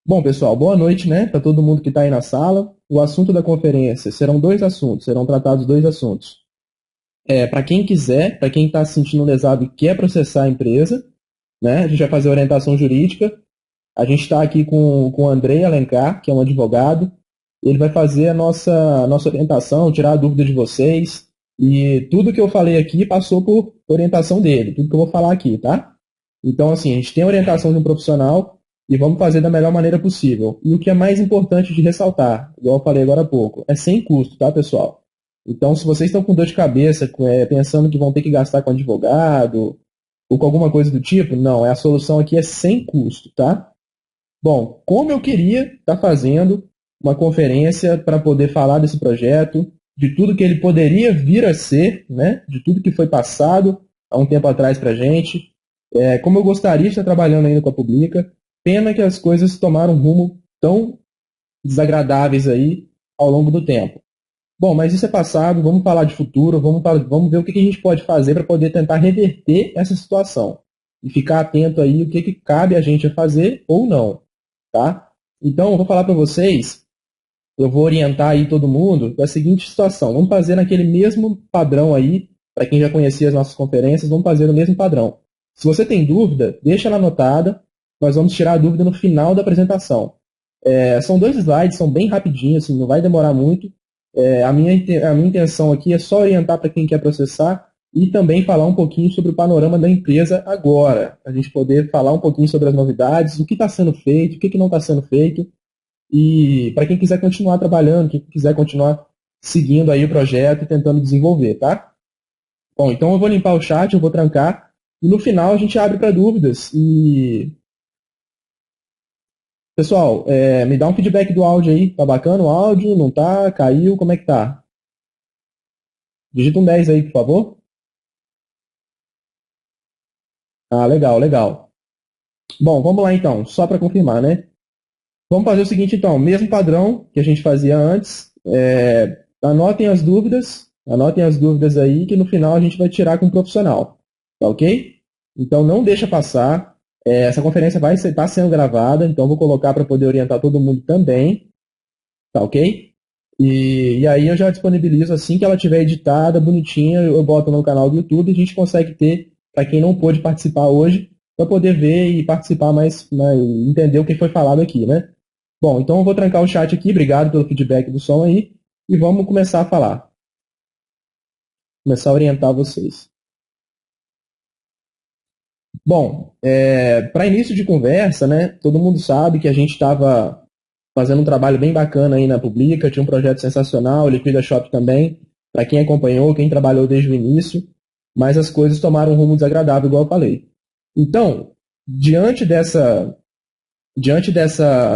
Bom, pessoal, boa noite, né, para todo mundo que está aí na sala. O assunto da conferência serão dois assuntos, serão tratados dois assuntos. Para quem quiser, para quem está se sentindo lesado e quer processar a empresa, né, a gente vai fazer orientação jurídica. A gente está aqui com o Andrei Alencar, que é um advogado. Ele vai fazer a nossa orientação, tirar a dúvida de vocês. E tudo que eu falei aqui passou por orientação dele, tudo que eu vou falar aqui, tá? Então, assim, a gente tem a orientação de um profissional e vamos fazer da melhor maneira possível. E o que é mais importante de ressaltar, igual eu falei agora há pouco, é sem custo, tá, pessoal? Então, se vocês estão com dor de cabeça, pensando que vão ter que gastar com advogado ou com alguma coisa do tipo, não, a solução aqui é sem custo, tá? Bom, como eu queria estar fazendo uma conferência para poder falar desse projeto, de tudo que ele poderia vir a ser, né? De tudo que foi passado há um tempo atrás para a gente, como eu gostaria de estar trabalhando ainda com a Publica, pena que as coisas tomaram um rumo tão desagradáveis aí ao longo do tempo. Bom, mas isso é passado, vamos falar de futuro, vamos ver o que a gente pode fazer para poder tentar reverter essa situação. E ficar atento aí o que cabe a gente a fazer ou não, tá? Então, eu vou falar para vocês, eu vou orientar aí todo mundo da seguinte situação. Vamos fazer naquele mesmo padrão aí, para quem já conhecia as nossas conferências, vamos fazer no mesmo padrão. Se você tem dúvida, deixa ela anotada, nós vamos tirar a dúvida no final da apresentação. São dois slides, são bem rapidinhos, assim, não vai demorar muito. A minha intenção aqui é só orientar para quem quer processar e também falar um pouquinho sobre o panorama da empresa agora. A gente poder falar um pouquinho sobre as novidades, o que está sendo feito, o que não está sendo feito. E para quem quiser continuar trabalhando, quem quiser continuar seguindo aí o projeto e tentando desenvolver, tá? Bom, então eu vou limpar o chat, eu vou trancar. E no final a gente abre para dúvidas. E, pessoal, me dá um feedback do áudio aí. Tá bacana o áudio? Não tá? Caiu? Como é que tá? Digita um 10 aí, por favor. Ah, legal, legal. Bom, vamos lá então, só para confirmar, né? Vamos fazer o seguinte então, mesmo padrão que a gente fazia antes. Anotem as dúvidas aí, que no final a gente vai tirar com um profissional, tá ok? Então não deixa passar. Essa conferência vai estar sendo gravada, então vou colocar para poder orientar todo mundo também, tá ok? E aí eu já disponibilizo assim que ela estiver editada, bonitinha, eu boto no canal do YouTube e a gente consegue ter, para quem não pôde participar hoje, para poder ver e participar mais, entender o que foi falado aqui, né? Bom, então eu vou trancar o chat aqui, obrigado pelo feedback do som aí, e vamos começar a falar, começar a orientar vocês. Bom, para início de conversa, né, todo mundo sabe que a gente estava fazendo um trabalho bem bacana aí na Publica, tinha um projeto sensacional, Liquida Shop também, para quem acompanhou, quem trabalhou desde o início, mas as coisas tomaram um rumo desagradável, igual eu falei. Então, diante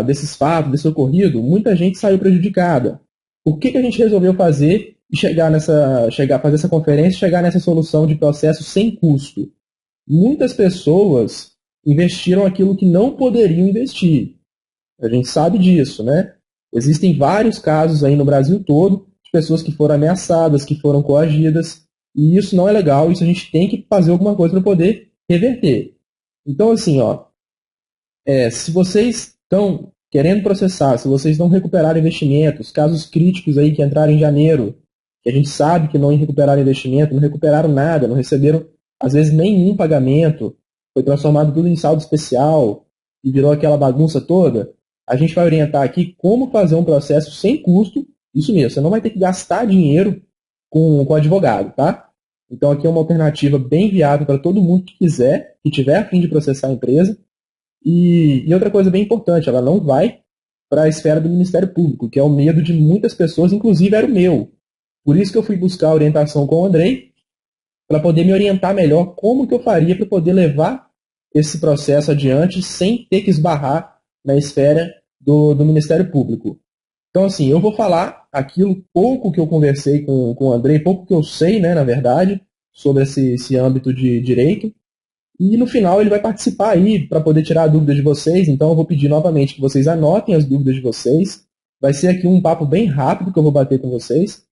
desses fatos, desse ocorrido, muita gente saiu prejudicada. O que a gente resolveu fazer e fazer essa conferência e chegar nessa solução de processo sem custo? Muitas pessoas investiram aquilo que não poderiam investir. A gente sabe disso, né? Existem vários casos aí no Brasil todo de pessoas que foram ameaçadas, que foram coagidas, e isso não é legal, isso a gente tem que fazer alguma coisa para poder reverter. Então, assim, ó, se vocês estão querendo processar, se vocês não recuperaram investimentos, casos críticos aí que entraram em janeiro, que a gente sabe que não recuperaram investimento, não recuperaram nada, não receberam, às vezes, nenhum pagamento, foi transformado tudo em saldo especial e virou aquela bagunça toda, a gente vai orientar aqui como fazer um processo sem custo, isso mesmo, você não vai ter que gastar dinheiro com advogado, tá? Então aqui é uma alternativa bem viável para todo mundo que quiser, que tiver a fim de processar a empresa, e outra coisa bem importante, ela não vai para a esfera do Ministério Público, que é o medo de muitas pessoas, inclusive era o meu. Por isso que eu fui buscar orientação com o Andrei, para poder me orientar melhor como que eu faria para poder levar esse processo adiante sem ter que esbarrar na esfera do Ministério Público. Então, assim, eu vou falar aquilo pouco que eu conversei com o Andrei, pouco que eu sei, né, na verdade, sobre esse âmbito de direito, e no final ele vai participar aí para poder tirar dúvidas de vocês. Então eu vou pedir novamente que vocês anotem as dúvidas de vocês. Vai ser aqui um papo bem rápido que eu vou bater com vocês,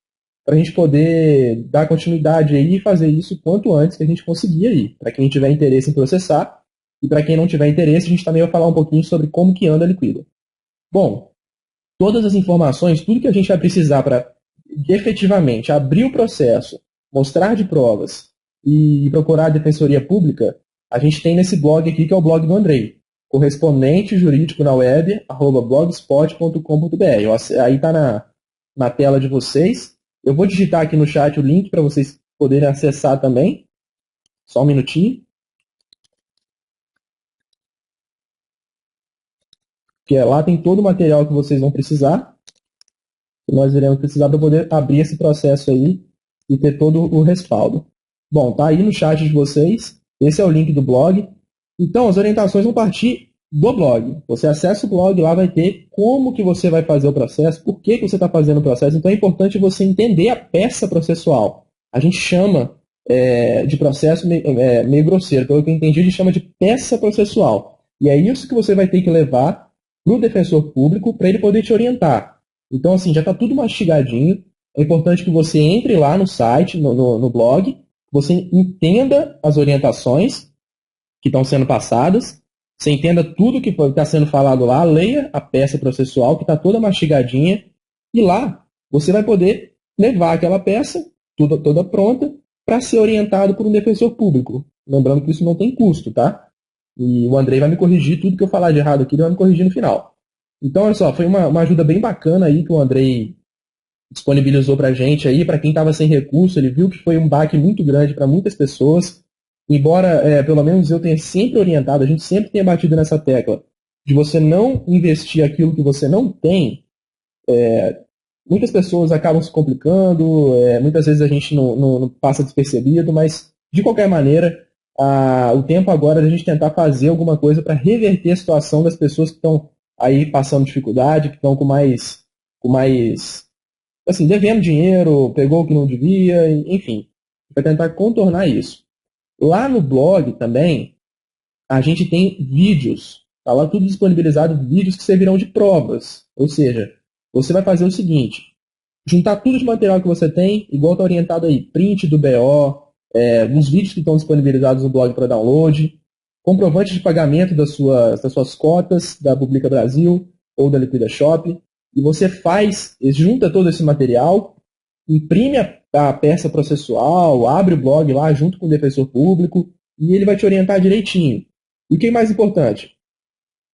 para a gente poder dar continuidade aí e fazer isso quanto antes que a gente conseguir aí. Para quem tiver interesse em processar, e para quem não tiver interesse, a gente também vai falar um pouquinho sobre como que anda a Liquida. Bom, todas as informações, tudo que a gente vai precisar para efetivamente abrir o processo, mostrar de provas e procurar a Defensoria Pública, a gente tem nesse blog aqui, que é o blog do Andrei, correspondente jurídico na web, @blogspot.com.br. Aí está na tela de vocês. Eu vou digitar aqui no chat o link para vocês poderem acessar também. Só um minutinho. Que lá tem todo o material que vocês vão precisar. Que nós iremos precisar para poder abrir esse processo aí e ter todo o respaldo. Bom, tá aí no chat de vocês. Esse é o link do blog. Então, as orientações vão partir do blog. Você acessa o blog, lá vai ter como que você vai fazer o processo, por que você está fazendo o processo. Então, é importante você entender a peça processual. A gente chama de processo meio grosseiro. Pelo que eu entendi, a gente chama de peça processual. E é isso que você vai ter que levar para o defensor público para ele poder te orientar. Então, assim, já está tudo mastigadinho. É importante que você entre lá no site, no blog, você entenda as orientações que estão sendo passadas, você entenda tudo que está sendo falado lá, leia a peça processual, que está toda mastigadinha, e lá você vai poder levar aquela peça, toda pronta, para ser orientado por um defensor público. Lembrando que isso não tem custo, tá? E o Andrei vai me corrigir tudo que eu falar de errado aqui, ele vai me corrigir no final. Então, olha só, foi uma ajuda bem bacana aí que o Andrei disponibilizou para a gente aí, para quem estava sem recurso, ele viu que foi um baque muito grande para muitas pessoas, embora, pelo menos eu tenha sempre orientado, a gente sempre tenha batido nessa tecla, de você não investir aquilo que você não tem, muitas pessoas acabam se complicando, muitas vezes a gente não passa despercebido, mas, de qualquer maneira, o tempo agora é a gente tentar fazer alguma coisa para reverter a situação das pessoas que estão aí passando dificuldade, que estão com mais assim, devendo dinheiro, pegou o que não devia, enfim, vai tentar contornar isso. Lá no blog também, a gente tem vídeos, tá lá tudo disponibilizado, vídeos que servirão de provas. Ou seja, você vai fazer o seguinte, juntar tudo de material que você tem, igual está orientado aí, print do BO, uns vídeos que estão disponibilizados no blog para download, comprovante de pagamento das suas cotas da Publica Brasil ou da Liquida Shop, e você junta todo esse material, imprime a peça processual, abre o blog lá junto com o defensor público, e ele vai te orientar direitinho. E o que é mais importante?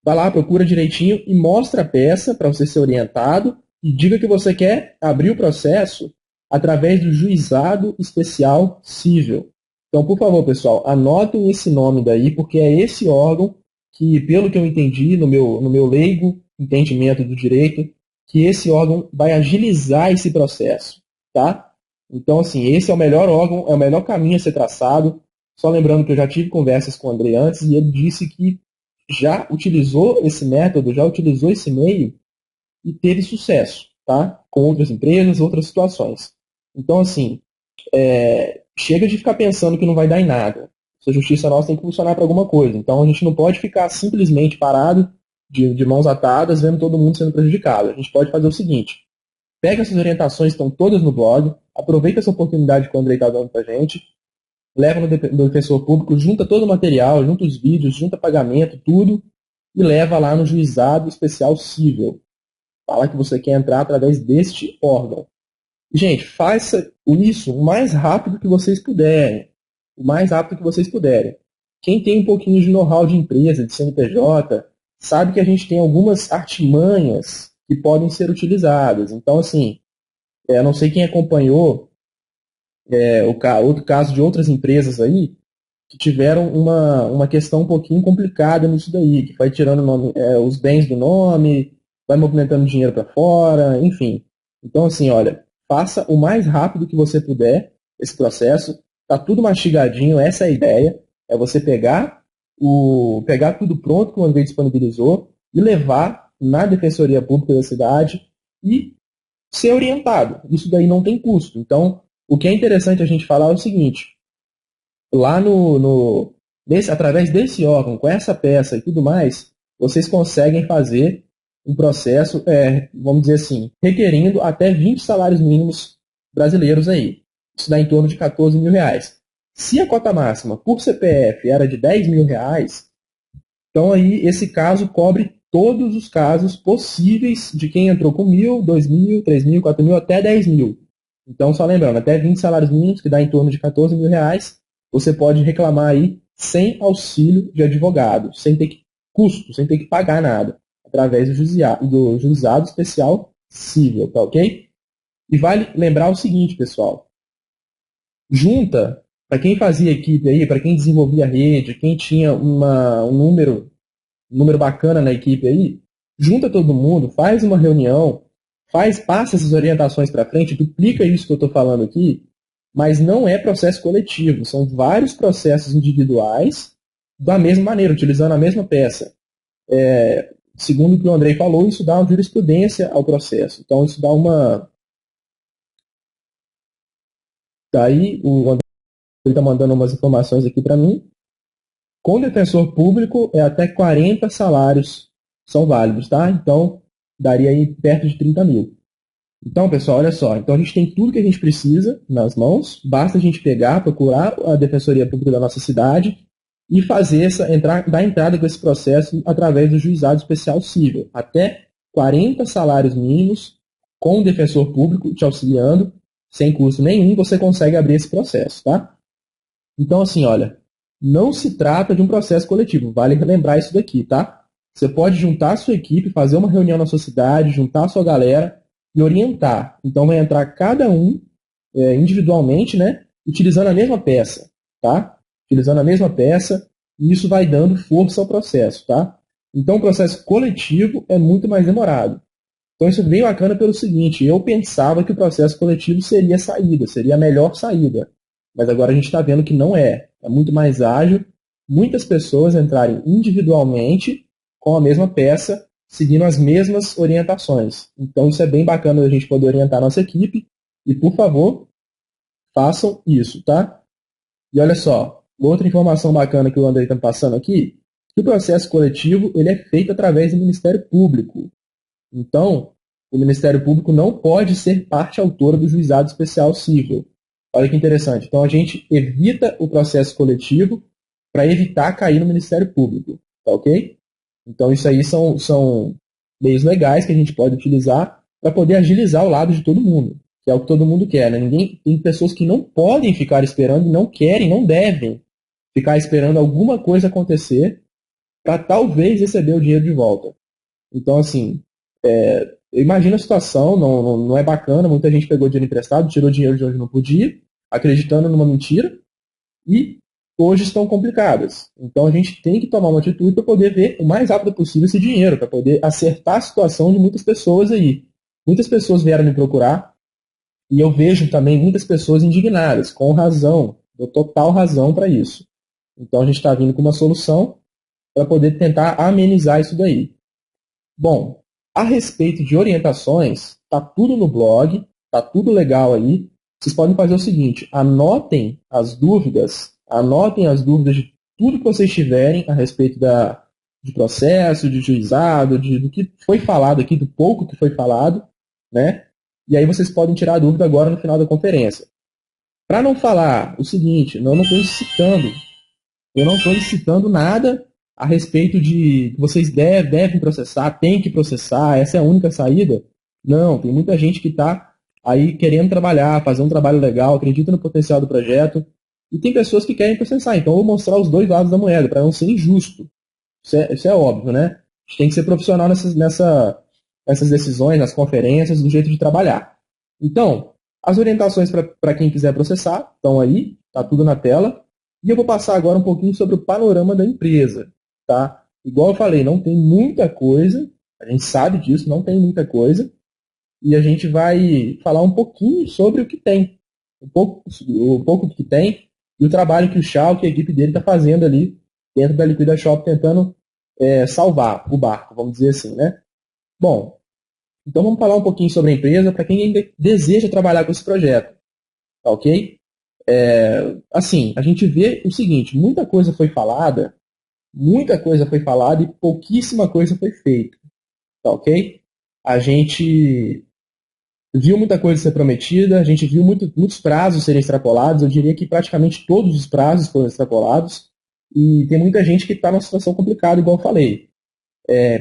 Vai lá, procura direitinho e mostra a peça para você ser orientado e diga que você quer abrir o processo através do Juizado Especial Cível. Então, por favor, pessoal, anotem esse nome daí, porque é esse órgão que, pelo que eu entendi no meu leigo entendimento do direito, que esse órgão vai agilizar esse processo, tá? Então, assim, esse é o melhor órgão, é o melhor caminho a ser traçado. Só lembrando que eu já tive conversas com o André antes e ele disse que já utilizou esse método, já utilizou esse meio e teve sucesso, tá? Com outras empresas, outras situações. Então, assim, chega de ficar pensando que não vai dar em nada. Essa justiça nossa tem que funcionar para alguma coisa. Então, a gente não pode ficar simplesmente parado de mãos atadas, vendo todo mundo sendo prejudicado. A gente pode fazer o seguinte, pega essas orientações, estão todas no blog, aproveita essa oportunidade que o Andrei está dando para a gente, leva no defensor público, junta todo o material, junta os vídeos, junta pagamento, tudo, e leva lá no Juizado Especial Cível. Fala que você quer entrar através deste órgão. Gente, faça isso o mais rápido que vocês puderem. O mais rápido que vocês puderem. Quem tem um pouquinho de know-how de empresa, de CNPJ, sabe que a gente tem algumas artimanhas que podem ser utilizadas. Então, assim, não sei quem acompanhou outro caso de outras empresas aí que tiveram uma questão um pouquinho complicada nisso daí, que vai tirando os bens do nome, vai movimentando dinheiro para fora, enfim. Então, assim, olha, faça o mais rápido que você puder esse processo. Está tudo mastigadinho, essa é a ideia. É você pegar tudo pronto que o Andrei disponibilizou e levar na Defensoria Pública da cidade e ser orientado. Isso daí não tem custo. Então, o que é interessante a gente falar é o seguinte, lá através desse órgão, com essa peça e tudo mais, vocês conseguem fazer um processo, vamos dizer assim, requerindo até 20 salários mínimos brasileiros aí. Isso dá em torno de 14 mil reais. Se a cota máxima por CPF era de 10 mil reais, então aí esse caso cobre todos os casos possíveis de quem entrou com 1.000, 2.000, 3.000, 4.000, até 10.000. Então, só lembrando, até 20 salários mínimos, que dá em torno de 14 mil reais, você pode reclamar aí sem auxílio de advogado, sem ter custo, sem ter que pagar nada, através do juizado especial civil, tá ok? E vale lembrar o seguinte, pessoal, junta, para quem fazia equipe aí, para quem desenvolvia a rede, quem tinha um número bacana na equipe aí, junta todo mundo, faz uma reunião, passa essas orientações para frente, duplica isso que eu estou falando aqui, mas não é processo coletivo, são vários processos individuais da mesma maneira, utilizando a mesma peça. Segundo o que o Andrei falou, isso dá uma jurisprudência ao processo. Então, isso dá uma... Daí, o Andrei está mandando umas informações aqui para mim. Com defensor público, até 40 salários são válidos, tá? Então, daria aí perto de 30 mil. Então, pessoal, olha só. Então, a gente tem tudo que a gente precisa nas mãos. Basta a gente procurar a Defensoria Pública da nossa cidade e fazer dar entrada com esse processo através do Juizado Especial Civil. Até 40 salários mínimos, com o defensor público te auxiliando, sem custo nenhum, você consegue abrir esse processo, tá? Então, assim, olha, não se trata de um processo coletivo, vale lembrar isso daqui, tá? Você pode juntar a sua equipe, fazer uma reunião na sua cidade, juntar a sua galera e orientar. Então, vai entrar cada um individualmente, né? Utilizando a mesma peça, tá? Utilizando a mesma peça, e isso vai dando força ao processo, tá? Então, o processo coletivo é muito mais demorado. Então, isso é bem bacana pelo seguinte, eu pensava que o processo coletivo seria a saída, seria a melhor saída. Mas agora a gente está vendo que não é. É muito mais ágil, muitas pessoas entrarem individualmente com a mesma peça, seguindo as mesmas orientações. Então, isso é bem bacana a gente poder orientar a nossa equipe. E, por favor, façam isso, tá? E olha só, outra informação bacana que o Andrei está passando aqui, que o processo coletivo ele é feito através do Ministério Público. Então, o Ministério Público não pode ser parte autora do Juizado Especial Civil. Olha que interessante. Então, a gente evita o processo coletivo para evitar cair no Ministério Público. Tá ok? Então, isso aí são meios legais que a gente pode utilizar para poder agilizar o lado de todo mundo, que é o que todo mundo quer. Né? Tem pessoas que não podem ficar esperando, não querem, não devem ficar esperando alguma coisa acontecer para talvez receber o dinheiro de volta. Então, assim, imagina a situação, não é bacana, muita gente pegou dinheiro emprestado, tirou dinheiro de onde não podia, acreditando numa mentira, e hoje estão complicadas. Então a gente tem que tomar uma atitude para poder ver o mais rápido possível esse dinheiro, para poder acertar a situação de muitas pessoas aí. Muitas pessoas vieram me procurar, e eu vejo também muitas pessoas indignadas, com razão, dou total razão para isso. Então a gente está vindo com uma solução para poder tentar amenizar isso daí. Bom, a respeito de orientações, tá tudo no blog, tá tudo legal aí. Vocês podem fazer o seguinte, anotem as dúvidas de tudo que vocês tiverem a respeito de processo, de juizado, do que foi falado aqui, do pouco que foi falado, né? E aí vocês podem tirar a dúvida agora no final da conferência. Para não falar o seguinte, eu não estou incitando nada a respeito de que vocês devem processar, tem que processar, essa é a única saída. Não, tem muita gente que está aí querendo trabalhar, fazer um trabalho legal, acredita no potencial do projeto, e tem pessoas que querem processar. Então eu vou mostrar os dois lados da moeda, para não ser injusto. Isso é óbvio, né? A gente tem que ser profissional nessas decisões, nas conferências, do jeito de trabalhar. Então, as orientações para quem quiser processar estão aí, está tudo na tela. E eu vou passar agora um pouquinho sobre o panorama da empresa. Tá? Igual eu falei, não tem muita coisa, a gente sabe disso, não tem muita coisa, e a gente vai falar um pouquinho sobre o que tem, um pouco do que tem, e o trabalho que o Chalk e a equipe dele está fazendo ali dentro da Liquida Shop, tentando salvar o barco, vamos dizer assim, né? Bom, então vamos falar um pouquinho sobre a empresa para quem ainda deseja trabalhar com esse projeto, tá ok? Assim, a gente vê o seguinte, muita coisa foi falada e pouquíssima coisa foi feita, tá ok? A gente viu muita coisa ser prometida, a gente viu muitos prazos serem extrapolados, eu diria que praticamente todos os prazos foram extrapolados, e tem muita gente que está numa situação complicada, igual eu falei.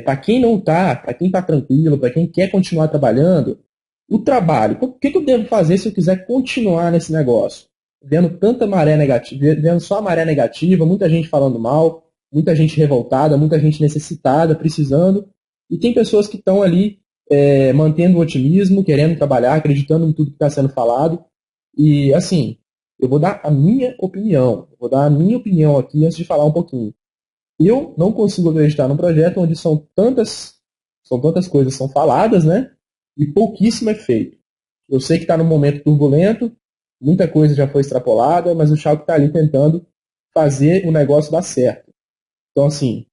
Para quem não está, para quem está tranquilo, para quem quer continuar trabalhando, o trabalho, o que eu devo fazer se eu quiser continuar nesse negócio? Vendo tanta maré negativa, vendo só a maré negativa, muita gente falando mal, muita gente revoltada, muita gente necessitada, precisando, e tem pessoas que estão ali mantendo o otimismo, querendo trabalhar, acreditando em tudo que está sendo falado. E assim, eu vou dar a minha opinião, aqui antes de falar um pouquinho. Eu não consigo acreditar num projeto onde são tantas coisas são faladas, né? E pouquíssimo é feito. Eu sei que está num momento turbulento, muita coisa já foi extrapolada, mas o Schalke está ali tentando fazer o negócio dar certo. Então, assim,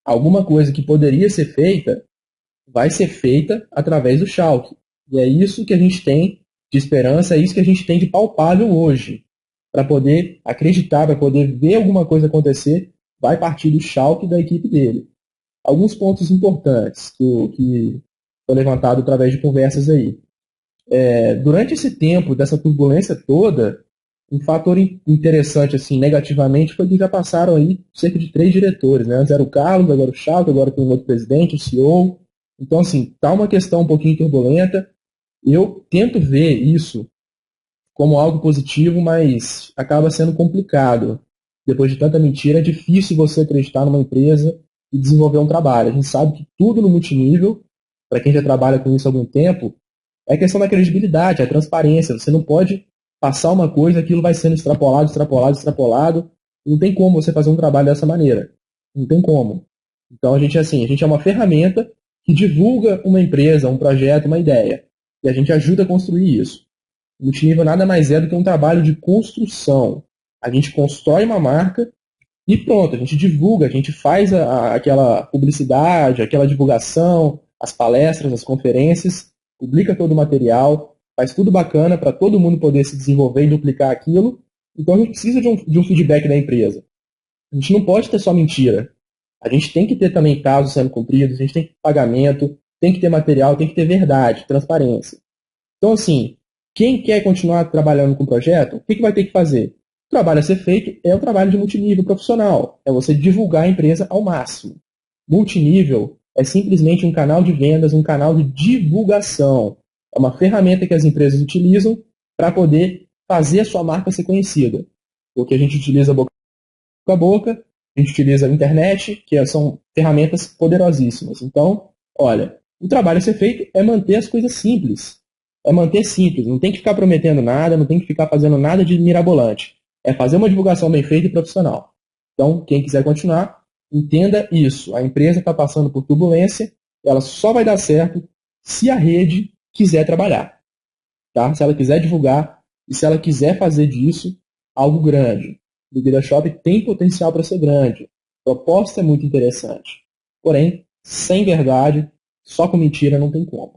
alguma coisa que poderia ser feita vai ser feita através do Schalke. E é isso que a gente tem de esperança, é isso que a gente tem de palpável hoje. Para poder acreditar, para poder ver alguma coisa acontecer, vai partir do Schalke e da equipe dele. Alguns pontos importantes que foi levantado através de conversas aí. Durante esse tempo, dessa turbulência toda, um fator interessante, assim, negativamente, foi que já passaram aí cerca de 3 diretores, né? Antes era o Carlos, agora o Schalke, agora tem um outro presidente, o CEO. Então, assim, tá uma questão um pouquinho turbulenta. Eu tento ver isso como algo positivo, mas acaba sendo complicado. Depois de tanta mentira, é difícil você acreditar numa empresa e desenvolver um trabalho. A gente sabe que tudo no multinível, para quem já trabalha com isso há algum tempo, é questão da credibilidade, a transparência. Você não pode passar uma coisa, aquilo vai sendo extrapolado, extrapolado, extrapolado. Não tem como você fazer um trabalho dessa maneira. Não tem como. Então a gente é uma ferramenta que divulga uma empresa, um projeto, uma ideia. E a gente ajuda a construir isso. O multinível nada mais é do que um trabalho de construção. A gente constrói uma marca e pronto, a gente divulga, a gente faz aquela publicidade, aquela divulgação, as palestras, as conferências, publica todo o material, faz tudo bacana para todo mundo poder se desenvolver e duplicar aquilo. Então a gente precisa de um feedback da empresa. A gente não pode ter só mentira. A gente tem que ter também casos sendo cumpridos, a gente tem que ter pagamento, tem que ter material, tem que ter verdade, transparência. Então, assim, quem quer continuar trabalhando com o projeto, o que vai ter que fazer? O trabalho a ser feito é o trabalho de multinível profissional. É você divulgar a empresa ao máximo. Multinível é simplesmente um canal de vendas, um canal de divulgação. É uma ferramenta que as empresas utilizam para poder fazer a sua marca ser conhecida. Porque a gente utiliza boca a boca, a gente utiliza a internet, que são ferramentas poderosíssimas. Então, olha, o trabalho a ser feito é manter as coisas simples. É manter simples, não tem que ficar prometendo nada, não tem que ficar fazendo nada de mirabolante. É fazer uma divulgação bem feita e profissional. Então, quem quiser continuar, entenda isso. A empresa está passando por turbulência, ela só vai dar certo se a rede quiser trabalhar. Tá? Se ela quiser divulgar e se ela quiser fazer disso algo grande. O Vida Shop tem potencial para ser grande. A proposta é muito interessante. Porém, sem verdade, só com mentira não tem como.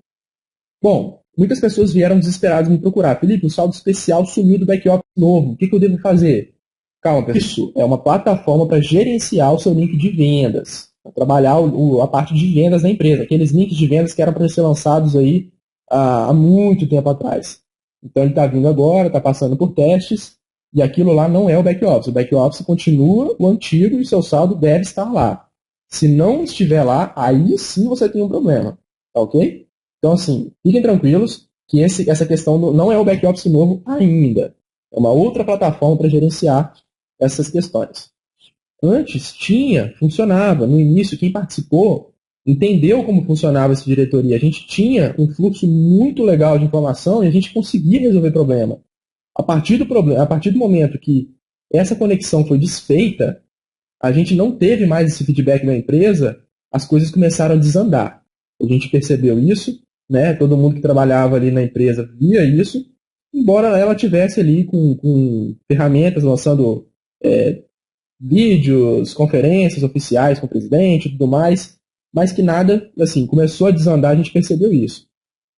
Bom, muitas pessoas vieram desesperadas me procurar. Felipe, o saldo especial sumiu do back-office novo. O que eu devo fazer? Calma, pessoal. Isso é uma plataforma para gerenciar o seu link de vendas. Para trabalhar a parte de vendas da empresa. Aqueles links de vendas que eram para ser lançados aí há muito tempo atrás. Então ele está vindo agora, está passando por testes. E aquilo lá não é o back-office. O back-office continua o antigo e o seu saldo deve estar lá. Se não estiver lá, aí sim você tem um problema. Tá ok? Então, assim, fiquem tranquilos que essa questão não é o back-office novo ainda. É uma outra plataforma para gerenciar essas questões. Antes funcionava. No início, quem participou entendeu como funcionava essa diretoria. A gente tinha um fluxo muito legal de informação e a gente conseguia resolver problema. A partir do momento que essa conexão foi desfeita, a gente não teve mais esse feedback da empresa, as coisas começaram a desandar. A gente percebeu isso, né? Todo mundo que trabalhava ali na empresa via isso, embora ela tivesse ali com ferramentas, lançando vídeos, conferências oficiais com o presidente e tudo mais, mas que nada, assim, começou a desandar, a gente percebeu isso.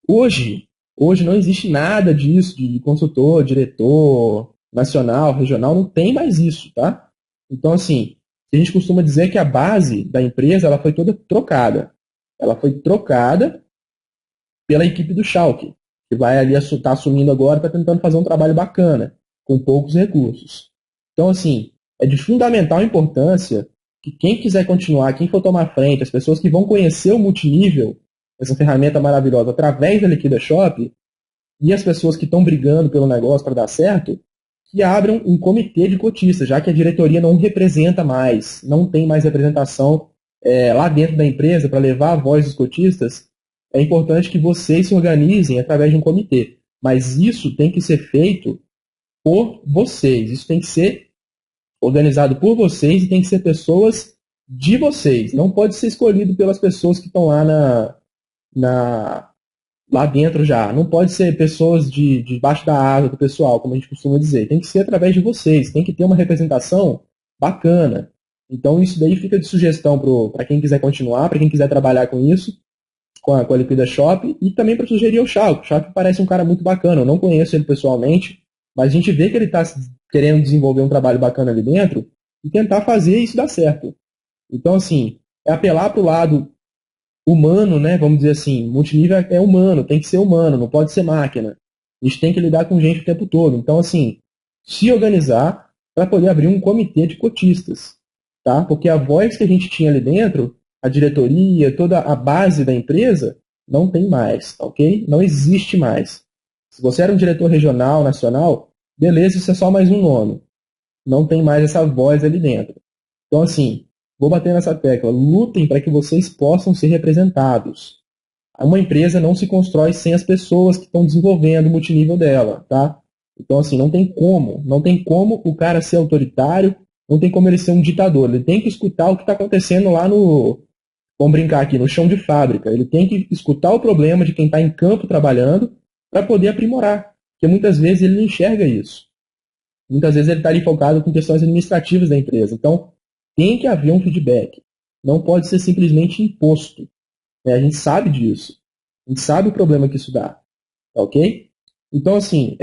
Hoje não existe nada disso, de consultor, diretor, nacional, regional, não tem mais isso, tá? Então, assim, a gente costuma dizer que a base da empresa ela foi toda trocada. Ela foi trocada pela equipe do Schalke, que vai ali estar assumindo agora, está tentando fazer um trabalho bacana, com poucos recursos. Então, assim, é de fundamental importância que quem quiser continuar, quem for tomar frente, as pessoas que vão conhecer o multinível, essa ferramenta maravilhosa, através da Liquida Shop, e as pessoas que estão brigando pelo negócio para dar certo, que abram um comitê de cotistas, já que a diretoria não representa mais, não tem mais representação lá dentro da empresa para levar a voz dos cotistas, é importante que vocês se organizem através de um comitê. Mas isso tem que ser feito por vocês, isso tem que ser organizado por vocês e tem que ser pessoas de vocês. Não pode ser escolhido pelas pessoas que estão lá lá dentro já. Não pode ser pessoas debaixo da asa do pessoal, como a gente costuma dizer. Tem que ser através de vocês. Tem que ter uma representação bacana. Então isso daí fica de sugestão para quem quiser continuar, para quem quiser trabalhar com isso, com a Liquida Shop, e também para sugerir ao Chalco. O Chalco parece um cara muito bacana. Eu não conheço ele pessoalmente, mas a gente vê que ele está querendo desenvolver um trabalho bacana ali dentro e tentar fazer isso dar certo. Então, assim, é apelar para o lado humano, né? Vamos dizer assim, multinível é humano, tem que ser humano, não pode ser máquina. A gente tem que lidar com gente o tempo todo. Então, assim, se organizar para poder abrir um comitê de cotistas, tá? Porque a voz que a gente tinha ali dentro, a diretoria, toda a base da empresa, não tem mais, ok? Não existe mais. Se você era um diretor regional, nacional, beleza, isso é só mais um nome. Não tem mais essa voz ali dentro. Então, assim, vou bater nessa tecla. Lutem para que vocês possam ser representados. Uma empresa não se constrói sem as pessoas que estão desenvolvendo o multinível dela, tá? Então, assim, não tem como o cara ser autoritário, não tem como ele ser um ditador. Ele tem que escutar o que está acontecendo lá vamos brincar aqui, no chão de fábrica. Ele tem que escutar o problema de quem está em campo trabalhando para poder aprimorar. Porque muitas vezes ele não enxerga isso. Muitas vezes ele está ali focado com questões administrativas da empresa. Então, tem que haver um feedback. Não pode ser simplesmente imposto. A gente sabe disso. A gente sabe o problema que isso dá. Ok? Então, assim,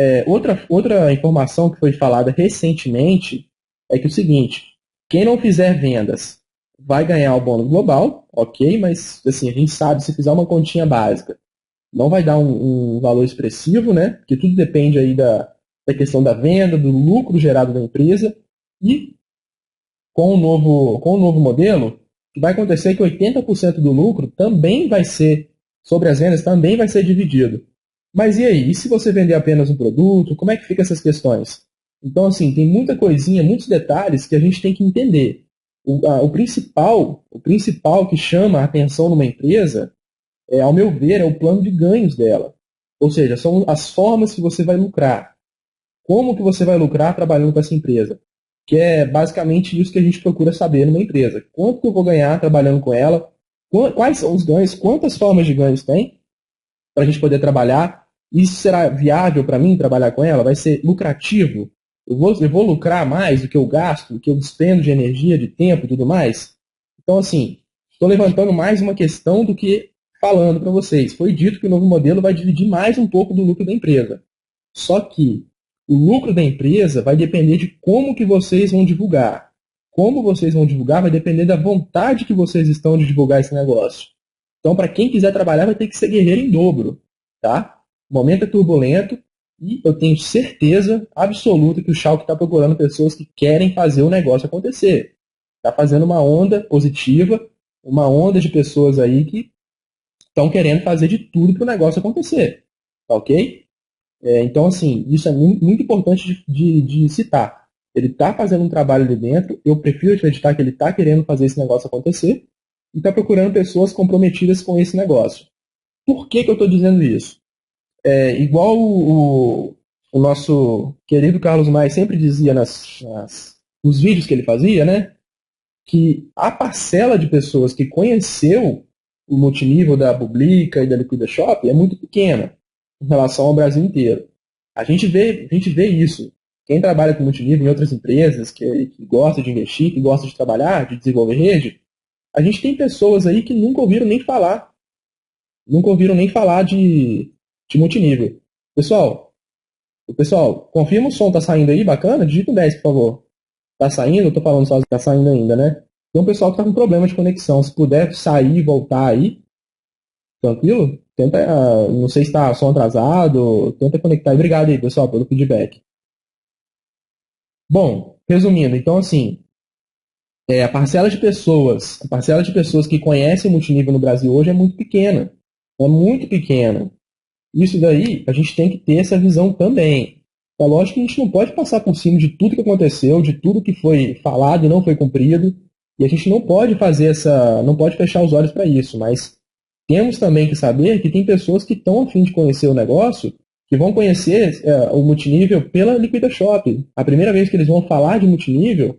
outra informação que foi falada recentemente é que o seguinte, quem não fizer vendas vai ganhar o bônus global, ok? Mas, assim, a gente sabe, se fizer uma continha básica, não vai dar um valor expressivo, né? Porque tudo depende aí da questão da venda, do lucro gerado da empresa. E com o novo modelo, o que vai acontecer é que 80% do lucro também vai ser, sobre as vendas, também vai ser dividido. Mas e aí? E se você vender apenas um produto? Como é que ficam essas questões? Então, assim, tem muita coisinha, muitos detalhes que a gente tem que entender. O principal que chama a atenção numa empresa, ao meu ver, é o plano de ganhos dela. Ou seja, são as formas que você vai lucrar. Como que você vai lucrar trabalhando com essa empresa? Que é basicamente isso que a gente procura saber numa empresa. Quanto que eu vou ganhar trabalhando com ela? Quais são os ganhos? Quantas formas de ganhos tem para a gente poder trabalhar? Isso será viável para mim trabalhar com ela? Vai ser lucrativo? Eu vou lucrar mais do que eu gasto, do que eu despendo de energia, de tempo e tudo mais? Então, assim, estou levantando mais uma questão do que falando para vocês. Foi dito que o novo modelo vai dividir mais um pouco do lucro da empresa. Só que o lucro da empresa vai depender de como que vocês vão divulgar. Como vocês vão divulgar vai depender da vontade que vocês estão de divulgar esse negócio. Então, para quem quiser trabalhar, vai ter que ser guerreiro em dobro. Tá? O momento é turbulento e eu tenho certeza absoluta que o Schalke está procurando pessoas que querem fazer o negócio acontecer. Está fazendo uma onda positiva, uma onda de pessoas aí que estão querendo fazer de tudo para o negócio acontecer. Tá ok? Então, assim, isso é muito importante de citar. Ele está fazendo um trabalho ali dentro, eu prefiro acreditar que ele está querendo fazer esse negócio acontecer e está procurando pessoas comprometidas com esse negócio. Por que eu estou dizendo isso? Igual o nosso querido Carlos Maia sempre dizia nos vídeos que ele fazia, né? Que a parcela de pessoas que conheceu o multinível da Publica e da Liquida Shop é muito pequena em relação ao Brasil inteiro. A gente vê isso. Quem trabalha com multinível em outras empresas, que gosta de investir, que gosta de trabalhar, de desenvolver rede, a gente tem pessoas aí que nunca ouviram nem falar. Nunca ouviram nem falar de multinível. Pessoal, confirma o som, tá saindo aí, bacana? Digita um 10, por favor. Tá saindo? Eu tô falando só que tá saindo ainda, né? Tem um pessoal que tá com problema de conexão. Se puder sair e voltar aí, tranquilo? Tenta, não sei se está som atrasado, tenta conectar. Obrigado aí, pessoal, pelo feedback. Bom, resumindo, então assim, A parcela de pessoas que conhecem o multinível no Brasil hoje é muito pequena. É muito pequena. Isso daí, a gente tem que ter essa visão também. É lógico que a gente não pode passar por cima de tudo que aconteceu, de tudo que foi falado e não foi cumprido, e a gente não pode não pode fechar os olhos para isso, mas temos também que saber que tem pessoas que estão a fim de conhecer o negócio, que vão conhecer o multinível pela Liquida Shop. A primeira vez que eles vão falar de multinível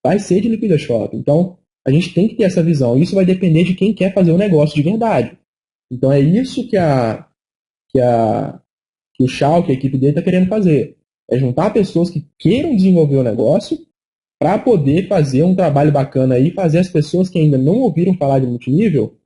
vai ser de Liquida Shop. Então, a gente tem que ter essa visão. Isso vai depender de quem quer fazer o negócio de verdade. Então, é isso que, a, que o Schalke, a equipe dele, está querendo fazer. É juntar pessoas que queiram desenvolver o negócio para poder fazer um trabalho bacana aí, fazer as pessoas que ainda não ouviram falar de multinível,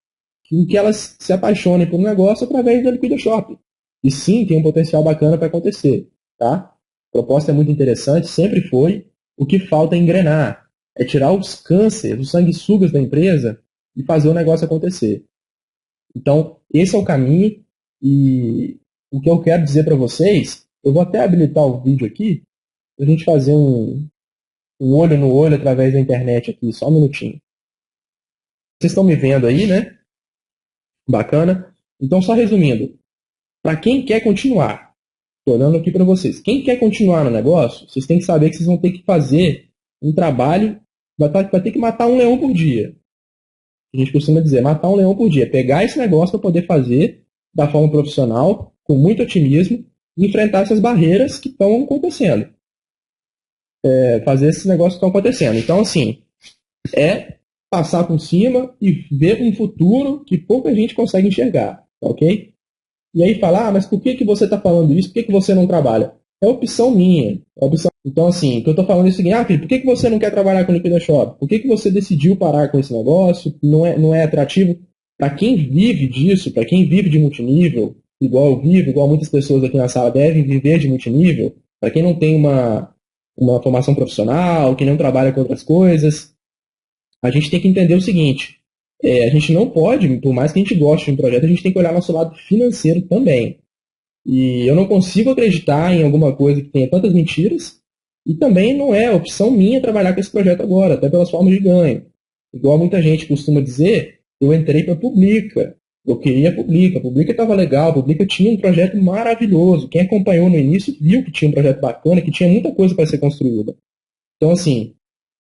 que elas se apaixonem por um negócio através da Liquida Shop. E sim, tem um potencial bacana para acontecer. Tá? A proposta é muito interessante, sempre foi. O que falta é engrenar. É tirar os cânceres, os sanguessugas da empresa e fazer o negócio acontecer. Então, esse é o caminho. E o que eu quero dizer para vocês, eu vou até habilitar o vídeo aqui, para a gente fazer um olho no olho através da internet aqui, só um minutinho. Vocês estão me vendo aí, né? Bacana. Então, só resumindo, para quem quer continuar, estou olhando aqui para vocês, quem quer continuar no negócio, vocês têm que saber que vocês vão ter que fazer um trabalho, vai ter que matar um leão por dia. A gente costuma dizer, matar um leão por dia. Pegar esse negócio para poder fazer da forma profissional, com muito otimismo, e enfrentar essas barreiras que estão acontecendo. Fazer esses negócios que estão acontecendo. Então, assim, é passar por cima e ver um futuro que pouca gente consegue enxergar, ok? E aí falar, mas por que você está falando isso? Por que você não trabalha? É opção minha. Então, assim, o que eu estou falando é o seguinte, filho, por que você não quer trabalhar com Liquida Shop? Por que você decidiu parar com esse negócio? Não é atrativo? Para quem vive disso, para quem vive de multinível, igual eu vivo, igual muitas pessoas aqui na sala devem viver de multinível, para quem não tem uma formação profissional, que não trabalha com outras coisas, a gente tem que entender o seguinte, a gente não pode, por mais que a gente goste de um projeto, a gente tem que olhar nosso lado financeiro também. E eu não consigo acreditar em alguma coisa que tenha tantas mentiras, e também não é opção minha trabalhar com esse projeto agora, até pelas formas de ganho. Igual muita gente costuma dizer, eu entrei para a Publica, eu queria a Publica estava legal, a Publica tinha um projeto maravilhoso. Quem acompanhou no início viu que tinha um projeto bacana, que tinha muita coisa para ser construída. Então, assim,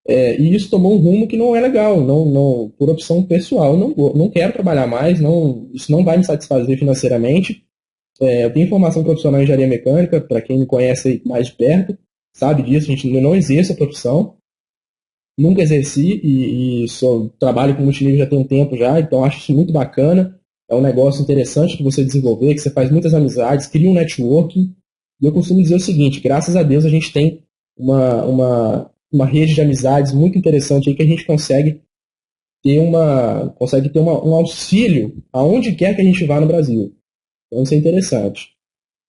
e isso tomou um rumo que não é legal, por opção pessoal. Não quero trabalhar mais, isso não vai me satisfazer financeiramente. Eu tenho formação profissional em engenharia mecânica, para quem me conhece mais de perto, sabe disso, a gente não exerce a profissão, nunca exerci e só trabalho com multinível já tem um tempo já, então acho isso muito bacana, é um negócio interessante de você desenvolver, que você faz muitas amizades, cria um networking, e eu costumo dizer o seguinte, graças a Deus a gente tem uma rede de amizades muito interessante aí que a gente consegue ter um auxílio aonde quer que a gente vá no Brasil. Então isso é interessante.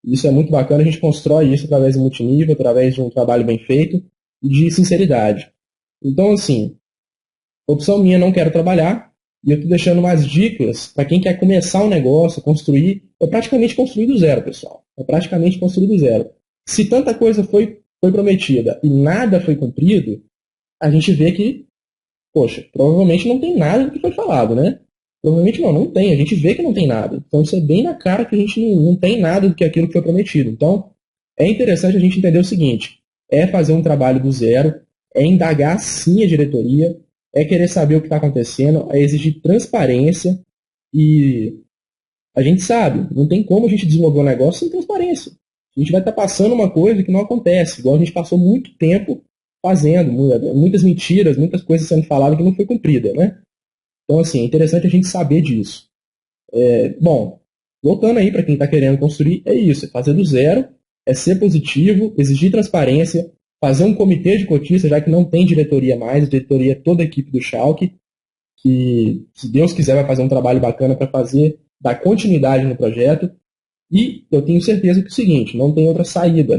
Isso é muito bacana, a gente constrói isso através do multinível, através de um trabalho bem feito e de sinceridade. Então, assim, opção minha, não quero trabalhar, e eu estou deixando umas dicas para quem quer começar um negócio, construir. É praticamente construir do zero, pessoal. É praticamente construir do zero. Se tanta coisa foi prometida e nada foi cumprido, a gente vê que, poxa, provavelmente não tem nada do que foi falado, né? Provavelmente não tem. A gente vê que não tem nada. Então isso é bem na cara que a gente não tem nada do que aquilo que foi prometido. Então é interessante a gente entender o seguinte: é fazer um trabalho do zero, é indagar sim a diretoria, é querer saber o que está acontecendo, é exigir transparência e a gente sabe, não tem como a gente desenvolver um negócio sem transparência. A gente vai estar passando uma coisa que não acontece, igual a gente passou muito tempo fazendo, muitas mentiras, muitas coisas sendo faladas que não foi cumprida, né? Então, assim, é interessante a gente saber disso. Bom, voltando aí para quem está querendo construir, é isso, é fazer do zero, é ser positivo, exigir transparência, fazer um comitê de cotistas, já que não tem diretoria mais, a diretoria é toda a equipe do Schalke, que, se Deus quiser, vai fazer um trabalho bacana para dar continuidade no projeto. E eu tenho certeza que é o seguinte, não tem outra saída.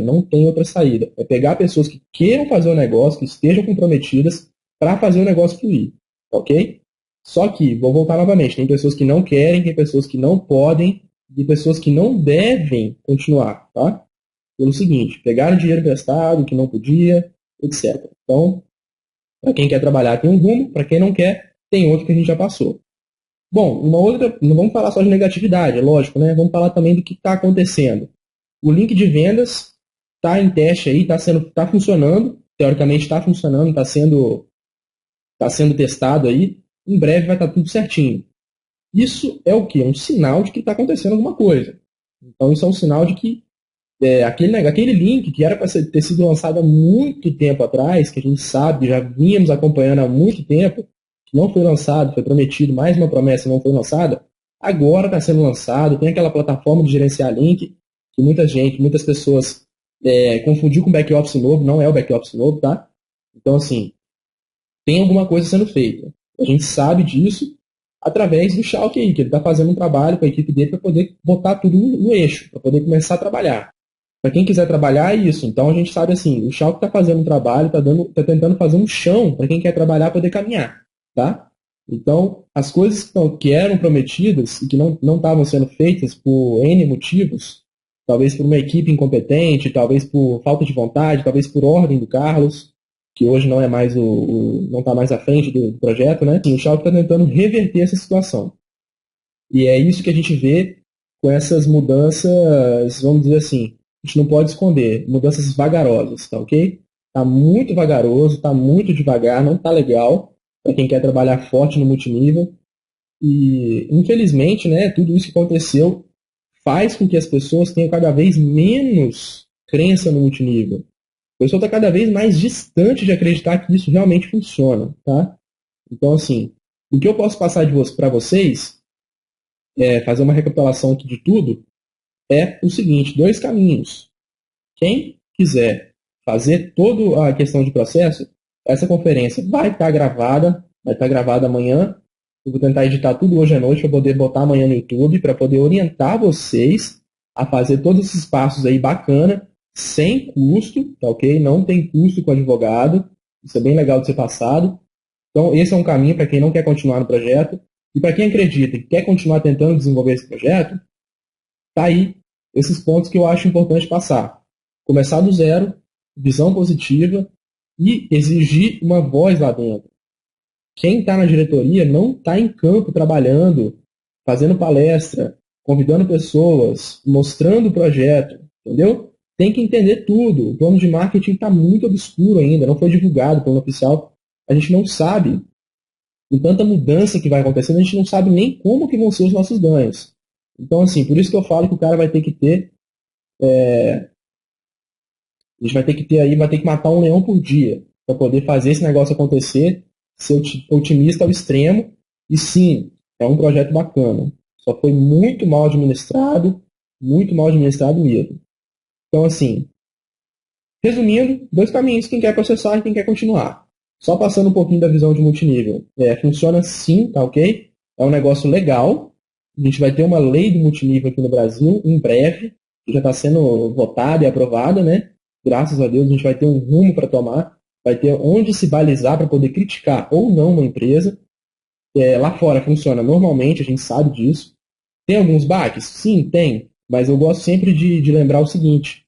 É pegar pessoas que queiram fazer o negócio, que estejam comprometidas para fazer o negócio fluir, ok? Só que, vou voltar novamente, tem pessoas que não querem, tem pessoas que não podem, e pessoas que não devem continuar, tá? Pelo seguinte, pegaram dinheiro emprestado, que não podia, etc. Então, Para quem quer trabalhar tem um rumo, para quem não quer, tem outro que a gente já passou. Bom, uma outra, não vamos falar só de negatividade, é lógico, né? Vamos falar também do que está acontecendo. O link de vendas está em teste aí, está funcionando, teoricamente está funcionando, está sendo testado aí. Em breve vai estar tudo certinho. Isso é o quê? É um sinal de que está acontecendo alguma coisa. Então isso é um sinal de que aquele link que era para ter sido lançado há muito tempo atrás, que a gente sabe, já vínhamos acompanhando há muito tempo, que não foi lançado, foi prometido, mais uma promessa não foi lançada, agora está sendo lançado, tem aquela plataforma de gerenciar link, que muitas pessoas confundiu com back-office novo, não é o back-office novo, tá? Então, assim, tem alguma coisa sendo feita. A gente sabe disso através do Schalke aí, que ele está fazendo um trabalho com a equipe dele para poder botar tudo no eixo, para poder começar a trabalhar. Para quem quiser trabalhar, é isso. Então a gente sabe assim, o Schalke está fazendo um trabalho, está tentando fazer um chão para quem quer trabalhar poder caminhar, tá? Então, as coisas que eram prometidas e que não estavam sendo feitas por N motivos, talvez por uma equipe incompetente, talvez por falta de vontade, talvez por ordem do Carlos, que hoje não é mais não está mais à frente do projeto, né? Sim, o Schalke está tentando reverter essa situação. E é isso que a gente vê com essas mudanças, vamos dizer assim, a gente não pode esconder, mudanças vagarosas, tá ok? Tá muito vagaroso, tá muito devagar, não tá legal para quem quer trabalhar forte no multinível. E, infelizmente, né, tudo isso que aconteceu faz com que as pessoas tenham cada vez menos crença no multinível. A pessoa está cada vez mais distante de acreditar que isso realmente funciona, tá? Então, assim, o que eu posso passar para vocês, fazer uma recapitulação aqui de tudo, é o seguinte, dois caminhos. Quem quiser fazer toda a questão de processo, essa conferência vai estar gravada amanhã. Eu vou tentar editar tudo hoje à noite para poder botar amanhã no YouTube, para poder orientar vocês a fazer todos esses passos aí bacana, sem custo, tá ok? Não tem custo com advogado, isso é bem legal de ser passado. Então, esse é um caminho para quem não quer continuar no projeto. E para quem acredita e quer continuar tentando desenvolver esse projeto, tá aí esses pontos que eu acho importante passar. Começar do zero, visão positiva e exigir uma voz lá dentro. Quem está na diretoria não está em campo trabalhando, fazendo palestra, convidando pessoas, mostrando o projeto, entendeu? Tem que entender tudo. O plano de marketing está muito obscuro ainda, não foi divulgado, o plano oficial. A gente não sabe, com tanta mudança que vai acontecendo, a gente não sabe nem como que vão ser os nossos ganhos. Então, assim, por isso que eu falo que o cara vai ter que ter a gente vai ter que ter aí, vai ter que matar um leão por dia para poder fazer esse negócio acontecer, ser otimista ao extremo. E sim, é um projeto bacana. Só foi muito mal administrado mesmo. Então, assim, resumindo, dois caminhos, quem quer processar e quem quer continuar. Só passando um pouquinho da visão de multinível. Funciona sim, tá ok? É um negócio legal. A gente vai ter uma lei do multinível aqui no Brasil em breve, que já está sendo votada e aprovada, né? Graças a Deus, a gente vai ter um rumo para tomar, vai ter onde se balizar para poder criticar ou não uma empresa. Lá fora funciona normalmente, a gente sabe disso. Tem alguns baques? Sim, tem. Mas eu gosto sempre de lembrar o seguinte: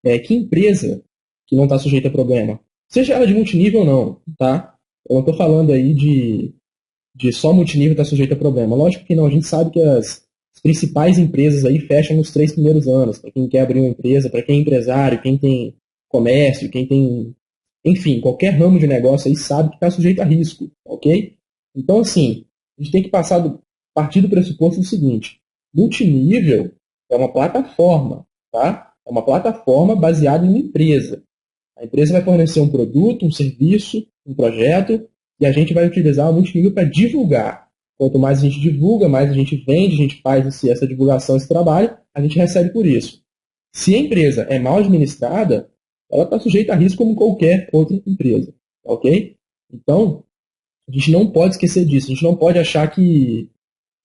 que empresa que não está sujeita a problema? Seja ela de multinível ou não, tá? Eu não estou falando aí de só multinível estar sujeito a problema. Lógico que não, a gente sabe que as principais empresas aí fecham nos 3 primeiros anos, para quem quer abrir uma empresa, para quem é empresário, quem tem comércio, quem tem, enfim, qualquer ramo de negócio aí sabe que está sujeito a risco, ok? Então, assim, a gente tem que partir do pressuposto do seguinte: multinível é uma plataforma, tá? É uma plataforma baseada em uma empresa. A empresa vai fornecer um produto, um serviço, um projeto, e a gente vai utilizar o multinível para divulgar. Quanto mais a gente divulga, mais a gente vende, a gente faz essa divulgação, esse trabalho, a gente recebe por isso. Se a empresa é mal administrada, ela está sujeita a risco como qualquer outra empresa, ok? Então, a gente não pode esquecer disso. A gente não pode achar que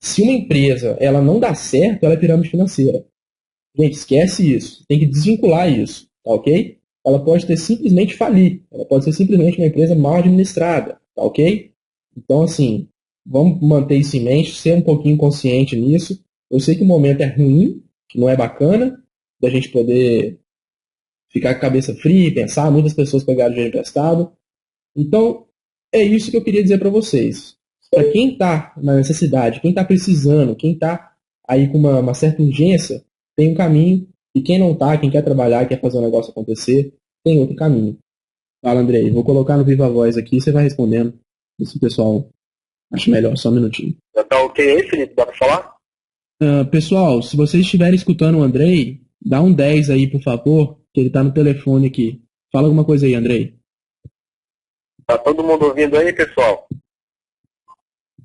se uma empresa ela não dá certo, ela é pirâmide financeira. Gente, esquece isso. Tem que desvincular isso, tá ok? Ela pode ter simplesmente falir. Ela pode ser simplesmente uma empresa mal administrada, tá ok? Então, assim, vamos manter isso em mente, ser um pouquinho consciente nisso. Eu sei que o momento é ruim, que não é bacana, da gente poder ficar com a cabeça fria e pensar. Muitas pessoas pegaram dinheiro emprestado. Então, é isso que eu queria dizer para vocês. Para quem está na necessidade, quem está precisando, quem está aí com uma certa urgência, tem um caminho. E quem não está, quem quer trabalhar, quer fazer o negócio acontecer, tem outro caminho. Fala, Andrei. Vou colocar no Viva Voz aqui e você vai respondendo. Se o pessoal acha melhor, só um minutinho. Tá ok aí, Felipe? Dá para falar? Pessoal, se vocês estiverem escutando o Andrei, dá um 10 aí, por favor, que ele está no telefone aqui. Fala alguma coisa aí, Andrei. Tá todo mundo ouvindo aí, pessoal?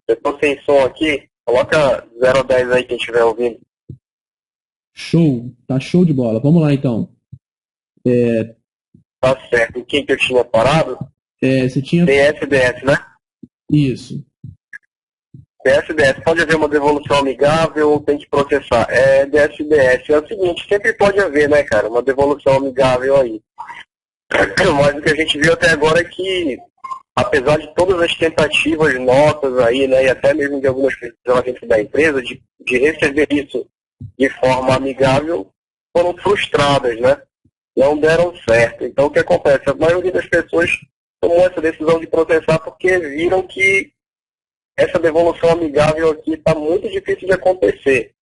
Eu tô sem som aqui. Coloca 0 a 10 aí quem estiver ouvindo. Show. Tá show de bola. Vamos lá, então. Tá certo. Em quem que eu tinha parado? Você tinha... DSDS, né? Isso. DSDS, pode haver uma devolução amigável ou tem que processar? DSDS é o seguinte, sempre pode haver, né, cara, uma devolução amigável aí. Mas o que a gente viu até agora é que, apesar de todas as tentativas nossas aí, né, e até mesmo de algumas pessoas dentro da empresa, de receber isso de forma amigável, foram frustradas, né? Não deram certo. Então o que acontece? A maioria das pessoas tomou essa decisão de processar porque viram que essa devolução amigável aqui está muito difícil de acontecer.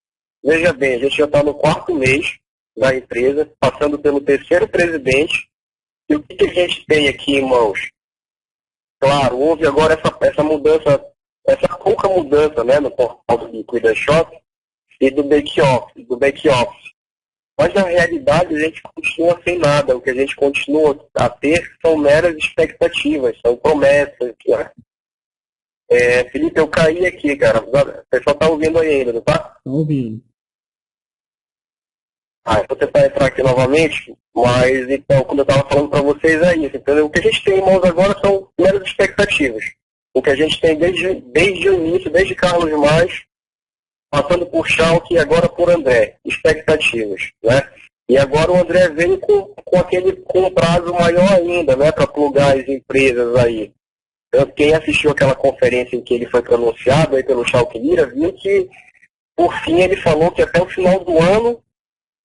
Veja bem, a gente já está no 4º mês da empresa, passando pelo 3º presidente, e o que a gente tem aqui em mãos? Claro, houve agora essa mudança, essa pouca mudança, né, no portal do Liquida Shop e do back-office. Mas na realidade a gente continua sem nada. O que a gente continua a ter são meras expectativas, são promessas. Né? Felipe, eu caí aqui, cara. O pessoal tá ouvindo aí ainda, não tá? Tá ouvindo. Eu vou tentar entrar aqui novamente, mas então, como eu estava falando para vocês é isso, entendeu? O que a gente tem em mãos agora são meras expectativas. O que a gente tem desde o início, desde Carlos Mais, passando por Schalke e agora por André, expectativas, né? E agora o André veio com um prazo maior ainda, né, para plugar as empresas aí. Então, quem assistiu aquela conferência em que ele foi pronunciado aí pelo Schalke Lira, viu que, por fim, ele falou que até o final do ano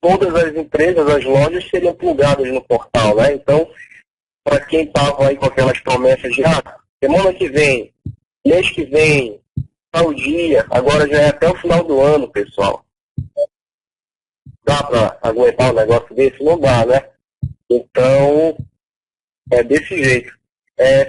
todas as empresas, as lojas seriam plugadas no portal, né? Então, para quem estava aí com aquelas promessas de semana que vem, mês que vem, tal dia, agora já é até o final do ano, pessoal. Dá para aguentar um negócio desse? Não dá, né? Então, é desse jeito.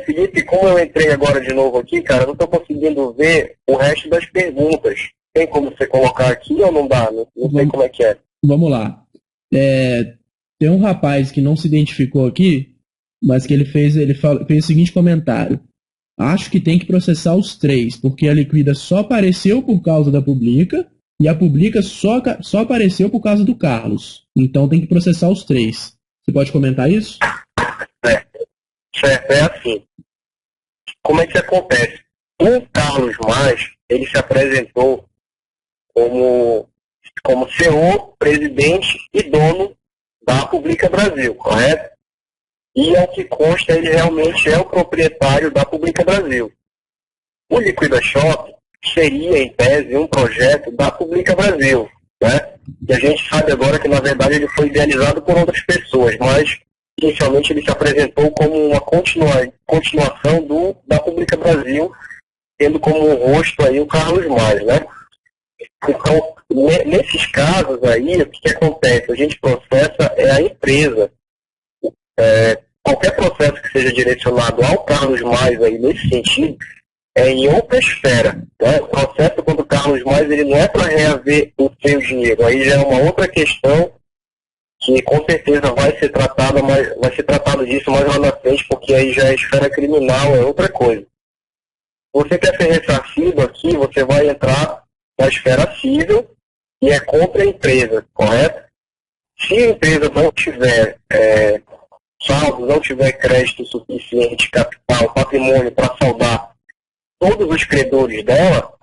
Felipe, como eu entrei agora de novo aqui, cara, eu não estou conseguindo ver o resto das perguntas. Tem como você colocar aqui ou não dá? Não sei como é que é. Vamos lá. Tem um rapaz que não se identificou aqui, mas que ele fez o seguinte comentário. Acho que tem que processar os 3, porque a Liquida só apareceu por causa da Publica e a Publica só apareceu por causa do Carlos. Então tem que processar os 3. Você pode comentar isso? Certo, é assim. Como é que acontece? O Carlos Mais, ele se apresentou como CEO, presidente e dono da Publica Brasil, correto? E ao que consta, ele realmente é o proprietário da Publica Brasil. O Liquida Shop seria, em tese, um projeto da Publica Brasil, né? E a gente sabe agora que, na verdade, ele foi idealizado por outras pessoas, mas, inicialmente, ele se apresentou como uma continuação da Publica Brasil, tendo como rosto aí o Carlos Mais, né? Então, nesses casos aí, o que acontece? A gente processa a empresa. Qualquer processo que seja direcionado ao Carlos Mais aí nesse sentido é em outra esfera. Né? O processo contra o Carlos Mais ele não é para reaver o seu dinheiro. Aí já é uma outra questão que com certeza vai ser tratado disso mais lá na frente, porque aí já é esfera criminal, é outra coisa. Você quer ser ressarcido aqui, você vai entrar na esfera civil e é contra a empresa, correto? Se a empresa não tiver saldo, não tiver crédito suficiente, capital, patrimônio para saldar todos os credores dela,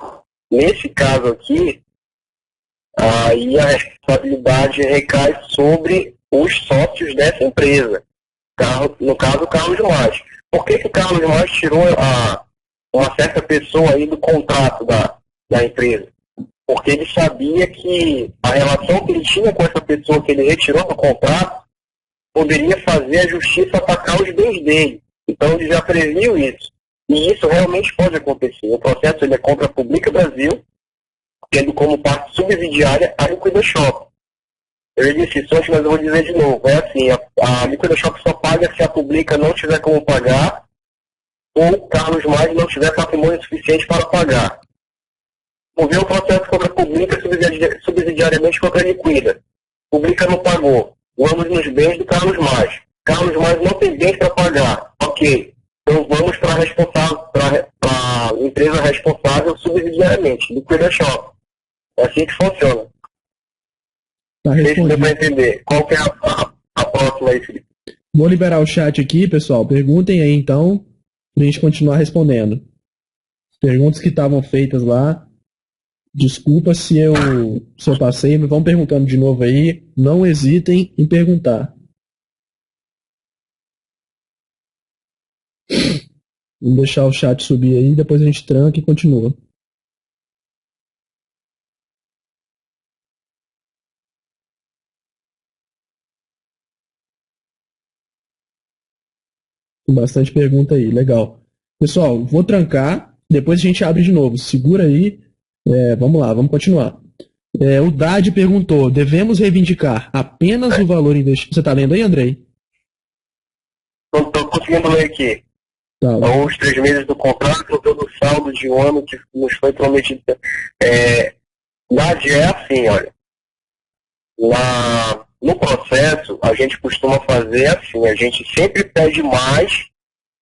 nesse caso aqui, aí a responsabilidade recai sobre os sócios dessa empresa. No caso, o Carlos Mais. Por que o Carlos Mais tirou uma certa pessoa aí do contrato da empresa? Porque ele sabia que a relação que ele tinha com essa pessoa que ele retirou do contrato poderia fazer a justiça atacar os bens dele. Então ele já previu isso. E isso realmente pode acontecer. O processo ele é contra a Publica Brasil, tendo como parte subsidiária a Liquida Shop. Eu já disse isso antes, mas eu vou dizer de novo. É assim, a Liquida Shop só paga se a Publica não tiver como pagar ou o Carlos Mais não tiver patrimônio suficiente para pagar. Moveu o processo contra a Publica subsidiariamente contra a Liquida. Publica não pagou. Vamos nos bens do Carlos Mais. Carlos Mais não tem bens para pagar. Ok. Então vamos para a empresa responsável subsidiariamente, Liquida Shop. É assim que funciona. Tá Não sei se deu para respondido. entender. Qual que é a próxima aí, Felipe? Vou liberar o chat aqui, pessoal. Perguntem aí, então, pra gente continuar respondendo. Perguntas que estavam feitas lá. Desculpa se eu passei, mas vão perguntando de novo aí. Não hesitem em perguntar. Vamos deixar o chat subir aí, depois a gente tranca e continua. Tem bastante pergunta aí, legal. Pessoal, vou trancar, depois a gente abre de novo. Segura aí. Vamos lá, vamos continuar. O Dade perguntou: devemos reivindicar apenas o valor investido? Você está lendo aí, Andrei? Não estou conseguindo ler aqui. Tá. Então, os 3 meses do contrato, todo o saldo de um ano que nos foi prometido. Dade é assim, olha. No processo, a gente costuma fazer assim, a gente sempre pede mais,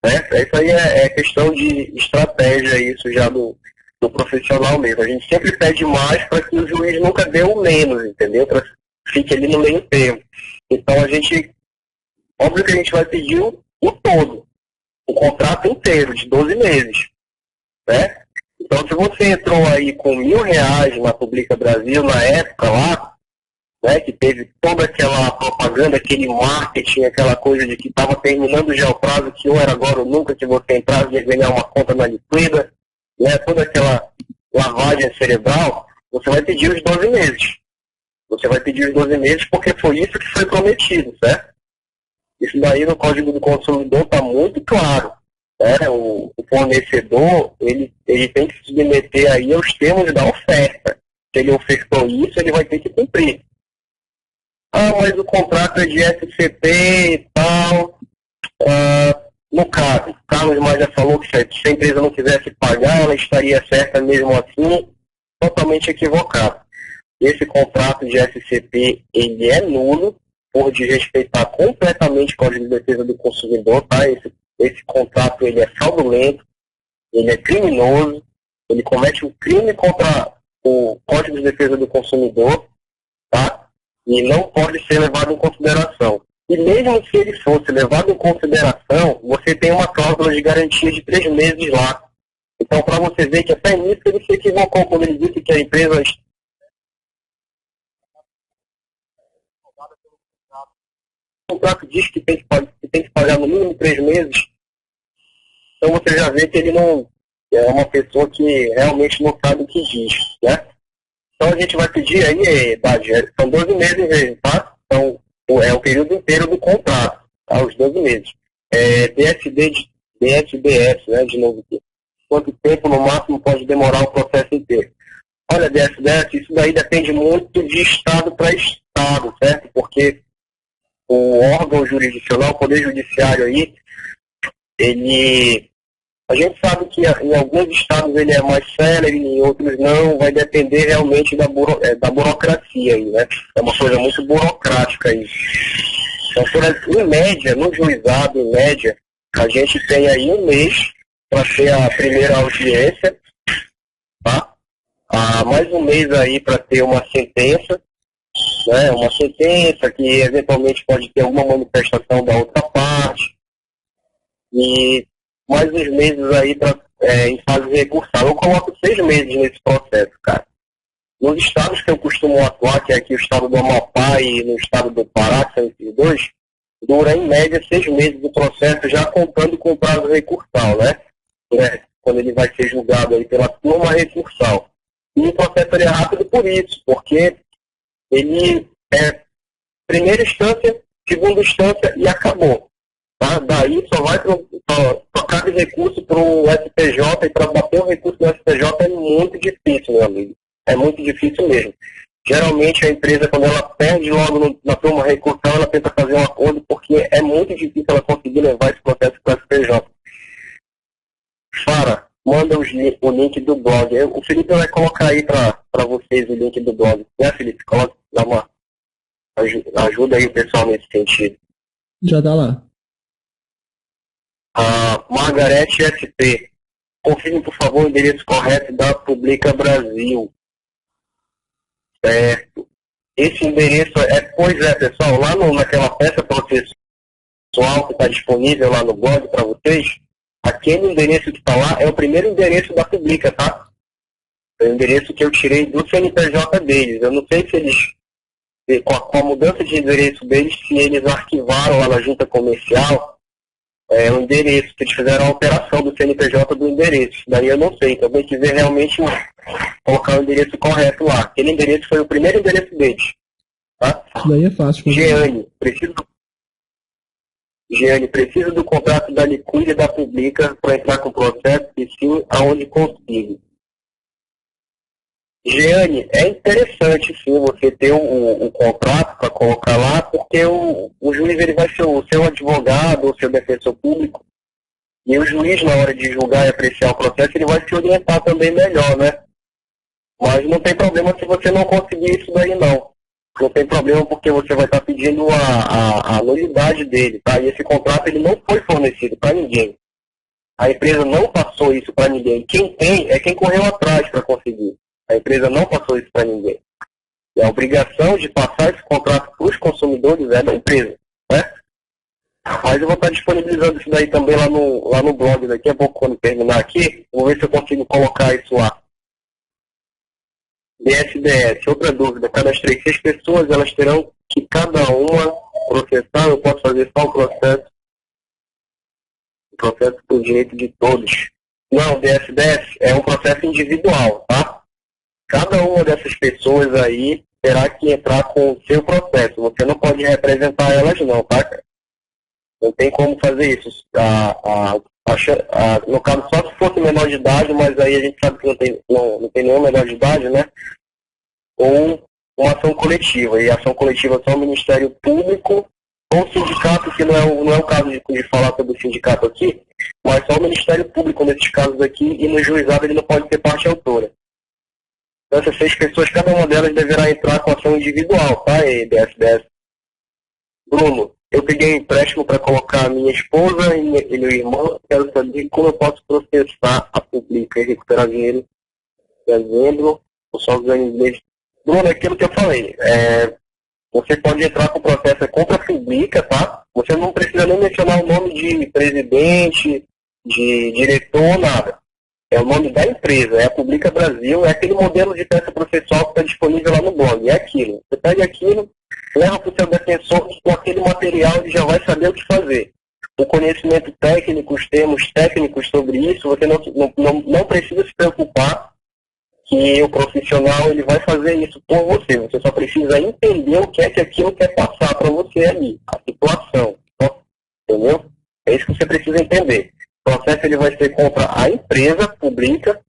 né? Isso aí é questão de estratégia, isso já do profissional mesmo. A gente sempre pede mais para que o juiz nunca dê o menos, entendeu? Para que fique ali no meio termo. Então óbvio que a gente vai pedir o todo, o contrato inteiro, de 12 meses, né? Então se você entrou aí com R$1.000 na Publica Brasil na época lá, né, que teve toda aquela propaganda, aquele marketing, aquela coisa de que estava terminando já o prazo, que ou era agora ou nunca, que você entrava e ia ganhar uma conta na Liquida, né, toda aquela lavagem cerebral, você vai pedir os 12 meses. Você vai pedir os 12 meses porque foi isso que foi prometido, certo? Isso daí no Código do Consumidor está muito claro. Né? O fornecedor, ele tem que se submeter aí aos termos da oferta. Se ele ofertou isso, ele vai ter que cumprir. Ah, mas o contrato é de SCP e tal. No caso, o Carlos Mais já falou que se a empresa não quisesse pagar, ela estaria certa mesmo assim, totalmente equivocado. Esse contrato de SCP, ele é nulo, por desrespeitar completamente o Código de Defesa do Consumidor, tá? Esse contrato, ele é fraudulento, ele é criminoso, ele comete um crime contra o Código de Defesa do Consumidor, tá? E não pode ser levado em consideração. E mesmo se ele fosse levado em consideração, você tem uma cláusula de garantia de 3 meses lá. Então, para você ver que até nisso ele se equivocou quando ele disse que a empresa... O contrato diz que tem que pagar no mínimo 3 meses. Então você já vê que ele não é uma pessoa que realmente não sabe o que diz, né? Então a gente vai pedir aí, são 12 meses mesmo, tá? Então é o período inteiro do contrato, tá? Os 12 meses. DSDS, né? De novo aqui. Quanto tempo no máximo pode demorar o processo inteiro? Olha, DSDS, isso daí depende muito de estado para estado, certo? Porque o órgão jurisdicional, o Poder Judiciário aí, a gente sabe que em alguns estados ele é mais célere, em outros não, vai depender realmente da burocracia aí, né? É uma coisa muito burocrática aí. Então, em média, no juizado, em média, a gente tem aí 1 mês para ter a primeira audiência, tá? Mais 1 mês aí para ter uma sentença, né? Uma sentença que eventualmente pode ter alguma manifestação da outra parte, e mais uns meses aí em fase recursal. Eu coloco 6 meses nesse processo, cara. Nos estados que eu costumo atuar, que é aqui o estado do Amapá e no estado do Pará, que são esses dois, dura em média 6 meses o processo, já contando com o prazo recursal, né? Quando ele vai ser julgado aí pela turma recursal. E o processo é rápido por isso, porque ele é primeira instância, segunda instância e acabou. Tá? tá? Daí só cabe recurso para o STJ, e para bater o recurso do STJ é muito difícil, meu amigo. É muito difícil mesmo. Geralmente a empresa, quando ela perde logo na turma recursão, ela tenta fazer um acordo, porque é muito difícil ela conseguir levar esse processo para o STJ. Sara, manda o link do blog. O Felipe vai colocar aí para vocês o link do blog. Né, Felipe? Dá uma ajuda aí o pessoal nesse sentido. Já tá lá. A Margarete SP. Confirme, por favor, o endereço correto da Publica Brasil. Certo. Esse endereço pois é, pessoal, lá naquela peça processual que está disponível lá no blog para vocês, aquele endereço que está lá é o primeiro endereço da Publica, tá? É o endereço que eu tirei do CNPJ deles. Eu não sei se eles, com a mudança de endereço deles, se eles arquivaram lá na junta comercial o endereço, se eles fizeram a alteração do CNPJ do endereço. Daí eu não sei, então tem que ver realmente colocar o endereço correto lá. Aquele endereço foi o primeiro endereço deles. Tá? Daí é fácil. Jeane, preciso do contrato da Liquid e da Publica para entrar com o processo, e sim, aonde consigo. Jeane, é interessante sim você ter um contrato para colocar lá, porque o juiz ele vai ser o seu advogado ou seu defensor público, e o juiz, na hora de julgar e apreciar o processo, ele vai se orientar também melhor, né? Mas não tem problema se você não conseguir isso daí, não. Não tem problema porque você vai estar pedindo a nulidade dele, tá? E esse contrato ele não foi fornecido para ninguém. A empresa não passou isso para ninguém. Quem tem é quem correu atrás para conseguir. A empresa não passou isso para ninguém. E a obrigação de passar esse contrato para os consumidores é da empresa, né? Mas eu vou estar disponibilizando isso daí também lá no blog daqui a pouco, quando terminar aqui. Vou ver se eu consigo colocar isso lá. DSDS, outra dúvida. Cadastrei 6 pessoas, elas terão que cada uma processar. Eu posso fazer só o processo por direito de todos. Não, DSDS é um processo individual, tá? Cada uma dessas pessoas aí terá que entrar com o seu processo. Você não pode representar elas não, tá, cara? Não tem como fazer isso. No caso, só se fosse menor de idade, mas aí a gente sabe que não tem nenhum menor de idade, né? Ou uma ação coletiva. E a ação coletiva só o Ministério Público ou o sindicato, que não é o caso de falar sobre o sindicato aqui, mas só o Ministério Público nesses casos aqui, e no juizado ele não pode ser parte autora. Então, essas 6 pessoas, cada uma delas deverá entrar com ação individual, tá? E DSDS. Bruno, eu peguei um empréstimo para colocar a minha esposa e meu irmão. Quero saber como eu posso processar a Publica e recuperar dinheiro em dezembro, ou só ganhos deles. Bruno, é aquilo que eu falei. Você pode entrar com o processo contra a Publica, tá? Você não precisa nem mencionar o nome de presidente, de diretor, nada. É o nome da empresa, é a Publica Brasil, é aquele modelo de peça processual que está disponível lá no blog. É aquilo. Você pega aquilo, leva para o seu defensor, com aquele material ele já vai saber o que fazer. O conhecimento técnico, os termos técnicos sobre isso, você não precisa se preocupar que o profissional ele vai fazer isso por você. Você só precisa entender o que é que aquilo quer passar para você ali, a situação. Entendeu? É isso que você precisa entender. O processo ele vai ser contra a empresa pública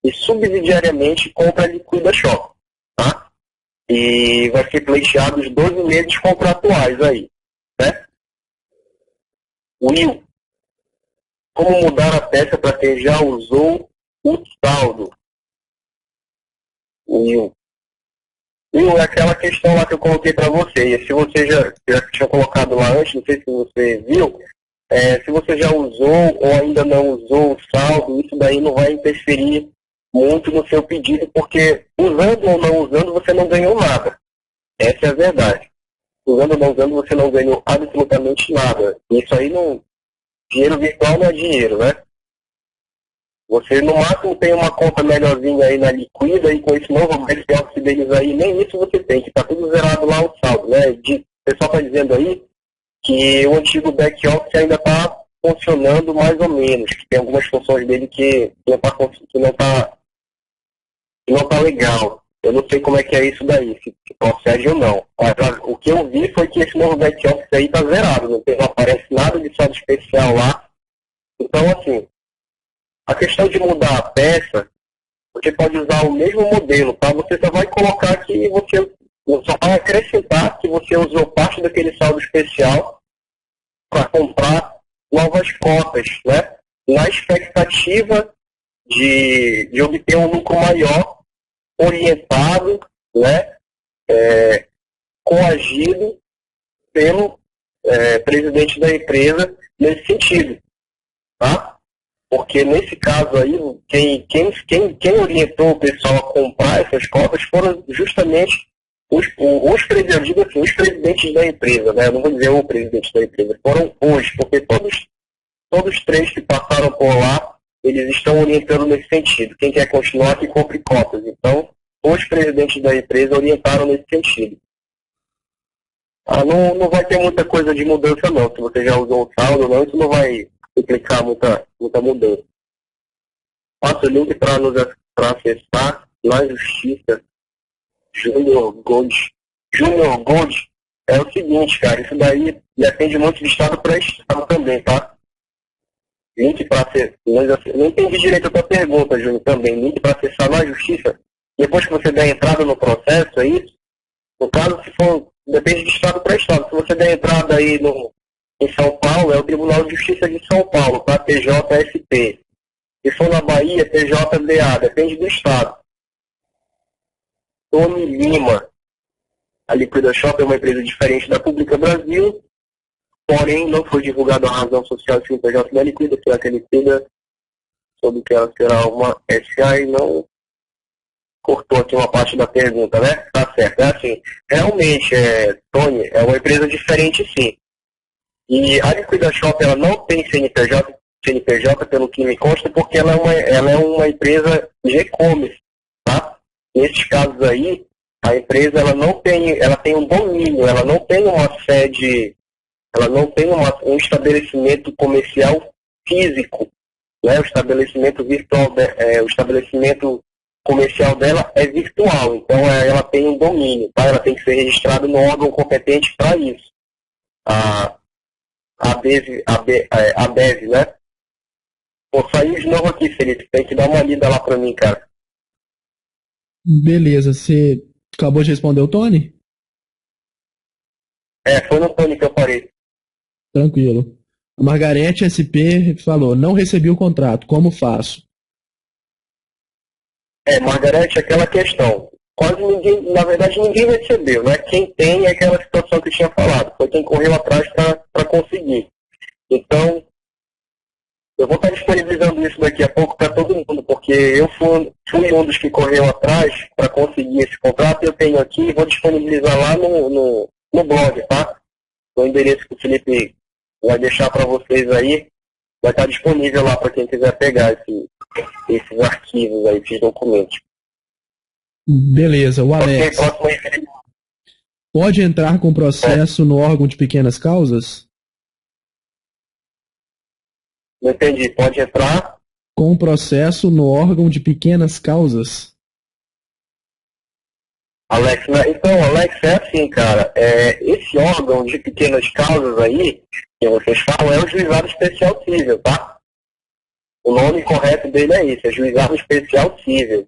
e subsidiariamente contra a Liquida Shop, tá? E vai ser pleiteado os 12 meses contratuais aí, né? Will, como mudar a peça para quem já usou o saldo? Will, é aquela questão lá que eu coloquei para você. E se você já tinha colocado lá antes, não sei se você viu, se você já usou ou ainda não usou o saldo, isso daí não vai interferir muito no seu pedido, porque usando ou não usando, você não ganhou nada. Essa é a verdade. Usando ou não usando, você não ganhou absolutamente nada. Isso aí dinheiro virtual não é dinheiro, né? Você no máximo tem uma conta melhorzinha aí na Liquida, e com esse novo back-office deles aí, nem isso você tem, que tá tudo zerado lá o saldo, né? O pessoal tá dizendo aí que o antigo back-office ainda está funcionando mais ou menos, que tem algumas funções dele que não tá legal. Eu não sei como é que é isso daí, se procede ou não. Mas o que eu vi foi que esse novo back-office aí tá zerado, não aparece nada de saldo especial lá. Então, assim, a questão de mudar a peça, você pode usar o mesmo modelo, tá? Você só vai colocar que você só vai acrescentar que você usou parte daquele saldo especial para comprar novas cotas, né? Na expectativa de obter um lucro maior, orientado, né? Coagido pelo presidente da empresa nesse sentido, tá? Porque nesse caso aí, quem orientou o pessoal a comprar essas cotas foram justamente os presidentes da empresa, né? Eu não vou dizer o presidente da empresa, foram hoje, porque todos três que passaram por lá, eles estão orientando nesse sentido. Quem quer continuar, que compre cotas. Então, os presidentes da empresa orientaram nesse sentido. Não vai ter muita coisa de mudança não. Se você já usou o saldo ou não, isso não vai implicar muita mudança. Passa o link para acessar na Justiça. Junior Gold. Junior Gold é o seguinte, cara, isso daí depende muito de estado para estado também, tá? Link para acessar. Não entendi direito a tua pergunta, Júnior, também. Link para acessar na Justiça. Depois que você der entrada no processo, é isso? No caso, se for, depende de estado para estado. Se você der entrada aí em São Paulo, é o Tribunal de Justiça de São Paulo, tá? TJSP. Se for na Bahia, TJDA, depende do estado. Tony Lima. A Liquida Shop é uma empresa diferente da Pública Brasil, porém não foi divulgada a razão social de CNPJ da Liquida, será que a Liquida soube que ela será uma SA e não cortou aqui uma parte da pergunta, né? Tá certo. É assim, realmente, Tony, é uma empresa diferente sim. E a Liquida Shop, ela não tem CNPJ, pelo que me consta, porque ela é uma empresa de e-commerce, tá? Nesses casos aí, a empresa ela tem um domínio, ela não tem uma sede, ela não tem um estabelecimento comercial físico, né? O estabelecimento virtual, o estabelecimento comercial dela é virtual, então ela tem um domínio, tá? Ela tem que ser registrada no órgão competente para isso. A BEV, né? Pô, saiu de novo aqui, Felipe, tem que dar uma lida lá para mim, cara. Beleza, você acabou de responder o Tony? Foi no Tony que eu parei. Tranquilo. A Margarete SP falou, não recebi o contrato, como faço? Margarete, aquela questão. Quase ninguém, na verdade ninguém recebeu, né? Quem tem é aquela situação que eu tinha falado, foi quem correu atrás para conseguir. Então, eu vou estar disponibilizando isso daqui a pouco para todo mundo, porque eu fui um dos que correu atrás para conseguir esse contrato, eu tenho aqui e vou disponibilizar lá no blog, tá? O endereço que o Felipe vai deixar para vocês aí, vai estar disponível lá para quem quiser pegar esses arquivos aí, esses documentos. Beleza, o Alex. Pode entrar com processo no órgão de pequenas causas? Não entendi, pode entrar? Com processo no órgão de pequenas causas? Alex, então, Alex, é assim, cara, esse órgão de pequenas causas aí, que vocês falam, é o Juizado Especial Cível, tá? O nome correto dele é esse, é Juizado Especial Cível.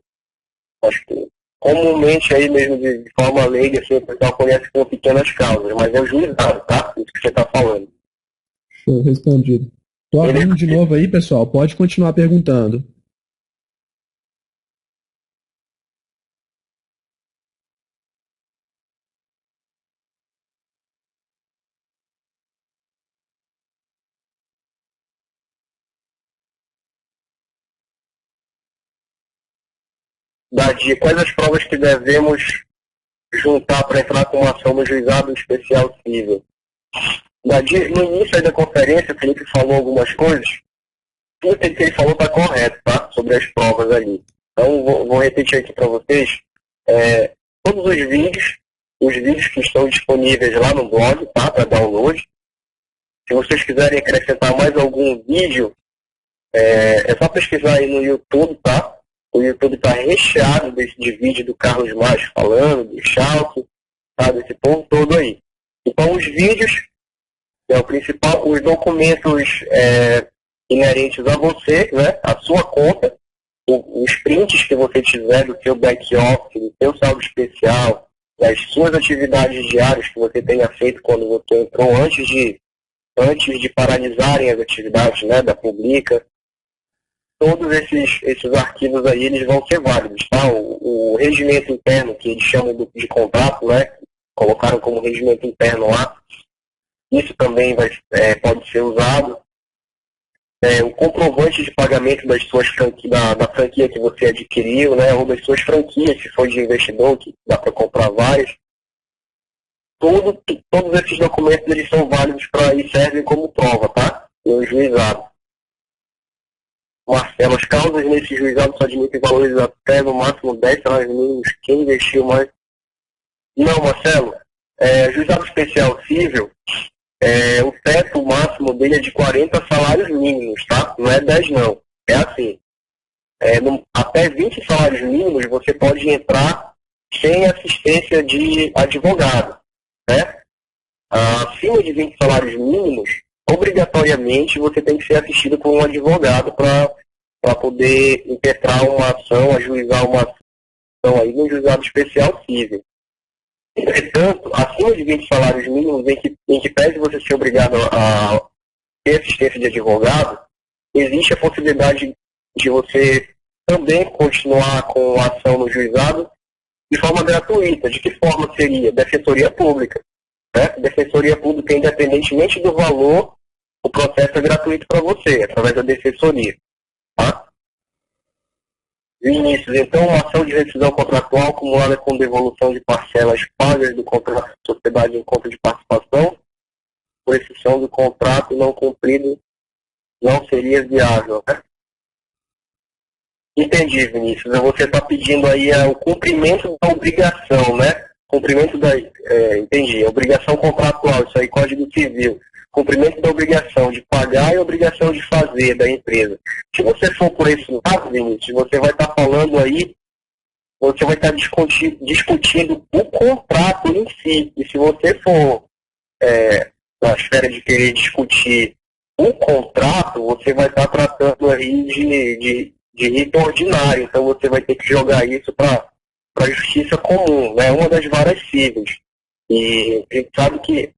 Acho que comumente aí mesmo de forma leiga, assim, o pessoal conhece como pequenas causas, mas é o juizado, tá? Isso que você está falando. Show, respondido. Tô abrindo de novo aí, pessoal, pode continuar perguntando. Dadia, quais as provas que devemos juntar para entrar com uma ação no Juizado Especial Cível? Dadia, no início aí da conferência, o Felipe falou algumas coisas. Tudo que ele falou está correto, tá? Sobre as provas ali. Então, vou repetir aqui para vocês. Todos os vídeos que estão disponíveis lá no blog, tá? Para download. Se vocês quiserem acrescentar mais algum vídeo, é só pesquisar aí no YouTube, tá? O YouTube está recheado de vídeo do Carlos Macho falando, do Chalco, tá? Desse povo todo aí. Então, os vídeos é o principal, os documentos inerentes a você, né? A sua conta, os prints que você tiver do seu back-office, do seu saldo especial, das suas atividades diárias que você tenha feito quando você entrou antes de paralisarem as atividades, né, da Publica. Todos esses arquivos aí, eles vão ser válidos, tá? O regimento interno, que eles chamam de contrato, né? Colocaram como regimento interno lá. Isso também pode ser usado. O comprovante de pagamento das suas da franquia que você adquiriu, né? Ou das suas franquias, se for de investidor, que dá para comprar várias. Todos esses documentos, eles são válidos e servem como prova, tá? No juizado. Marcelo, as causas nesse juizado só admitem valores até no máximo 10 salários mínimos. Quem investiu mais? Não, Marcelo. Juizado especial civil, o teto máximo dele é de 40 salários mínimos, tá? Não é 10 não. É assim. Até 20 salários mínimos você pode entrar sem assistência de advogado, né? Acima de 20 salários mínimos, obrigatoriamente você tem que ser assistido por um advogado para poder impetrar uma ação, ajuizar uma ação aí no juizado especial civil. Entretanto, acima de 20 salários mínimos, em que pese você ser obrigado a ter assistência de advogado, existe a possibilidade de você também continuar com a ação no juizado de forma gratuita. De que forma seria? Defensoria pública. Né? Defensoria pública, independentemente do valor, o processo é gratuito para você, através da defensoria. Tá? Vinícius, então, uma ação de rescisão contratual acumulada com devolução de parcelas pagas do contrato de sociedade em conta de participação, por exceção do contrato não cumprido, não seria viável, né? Entendi, Vinícius. Você está pedindo aí o cumprimento da obrigação, né? Cumprimento da... entendi. Obrigação contratual, isso aí, Código Civil. Cumprimento da obrigação de pagar e obrigação de fazer da empresa. Se você for por esse lado, Vinícius, você vai estar falando aí, você vai estar discutindo o contrato em si. E se você for na esfera de querer discutir o contrato, você vai estar tratando aí de rito ordinário. Então você vai ter que jogar isso para a justiça comum, né? Uma das varas cíveis. E a gente sabe que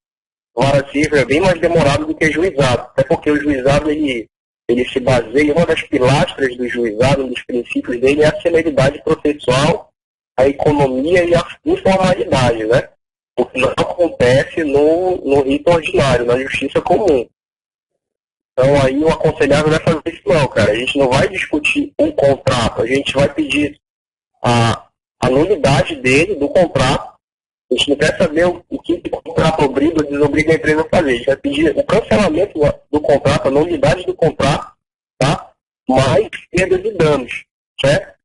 vara civil é bem mais demorado do que juizado, até porque o juizado ele se baseia, uma das pilastras do juizado, um dos princípios dele é a celeridade processual, a economia e a informalidade, né? O que não acontece no rito ordinário, na justiça comum. Então aí o aconselhável não é fazer isso não, cara. A gente não vai discutir um contrato, a gente vai pedir a nulidade dele, do contrato. A gente não quer saber o que o contrato obriga ou desobriga a empresa a fazer. A gente vai pedir o cancelamento do contrato, a nulidade do contrato, tá? Mais perdas e danos, certo?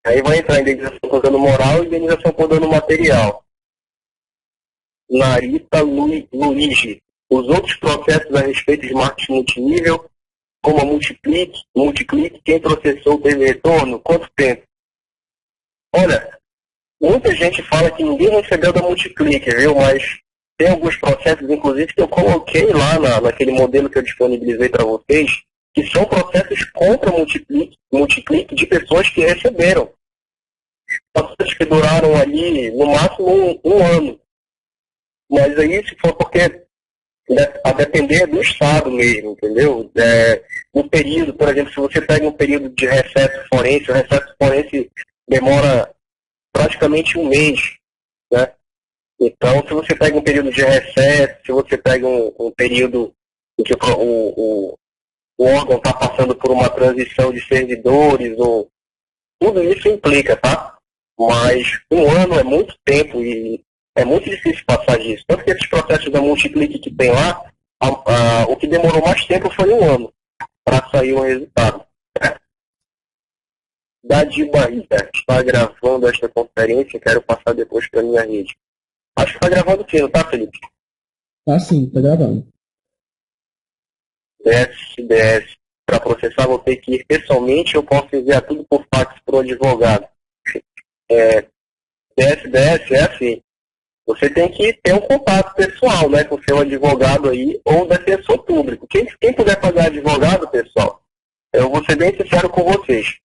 Aí vai entrar a indenização por dano moral e indenização por dano material. Narita Luigi. Os outros processos a respeito de marketing multinível, como a Multiclick, quem processou teve retorno? Quanto tempo? Olha, muita gente fala que ninguém recebeu da Multiclick, viu? Mas tem alguns processos, inclusive, que eu coloquei lá naquele modelo que eu disponibilizei para vocês, que são processos contra a Multiclick de pessoas que receberam. Processos que duraram ali, no máximo, um ano. Mas aí, se for porque, a depender do Estado mesmo, entendeu? No período, por exemplo, se você pega um período de recesso forense, o recesso forense demora praticamente um mês, né? Então, se você pega um período de recesso, se você pega um período em que o órgão está passando por uma transição de servidores, tudo isso implica, tá? Mas um ano é muito tempo e é muito difícil passar disso. Tanto que esses processos da Multiclick que tem lá, o que demorou mais tempo foi um ano para sair o resultado. Dadi Bahia está gravando esta conferência, quero passar depois para minha rede. Acho que está gravando sim, não tá, Felipe? Tá sim, tá gravando. DS. para processar, vou ter que ir pessoalmente, eu posso enviar tudo por fax para o advogado. DSDS é assim, você tem que ter um contato pessoal, né, com o seu advogado aí, ou defensor público. Quem puder pagar advogado, pessoal, eu vou ser bem sincero com vocês.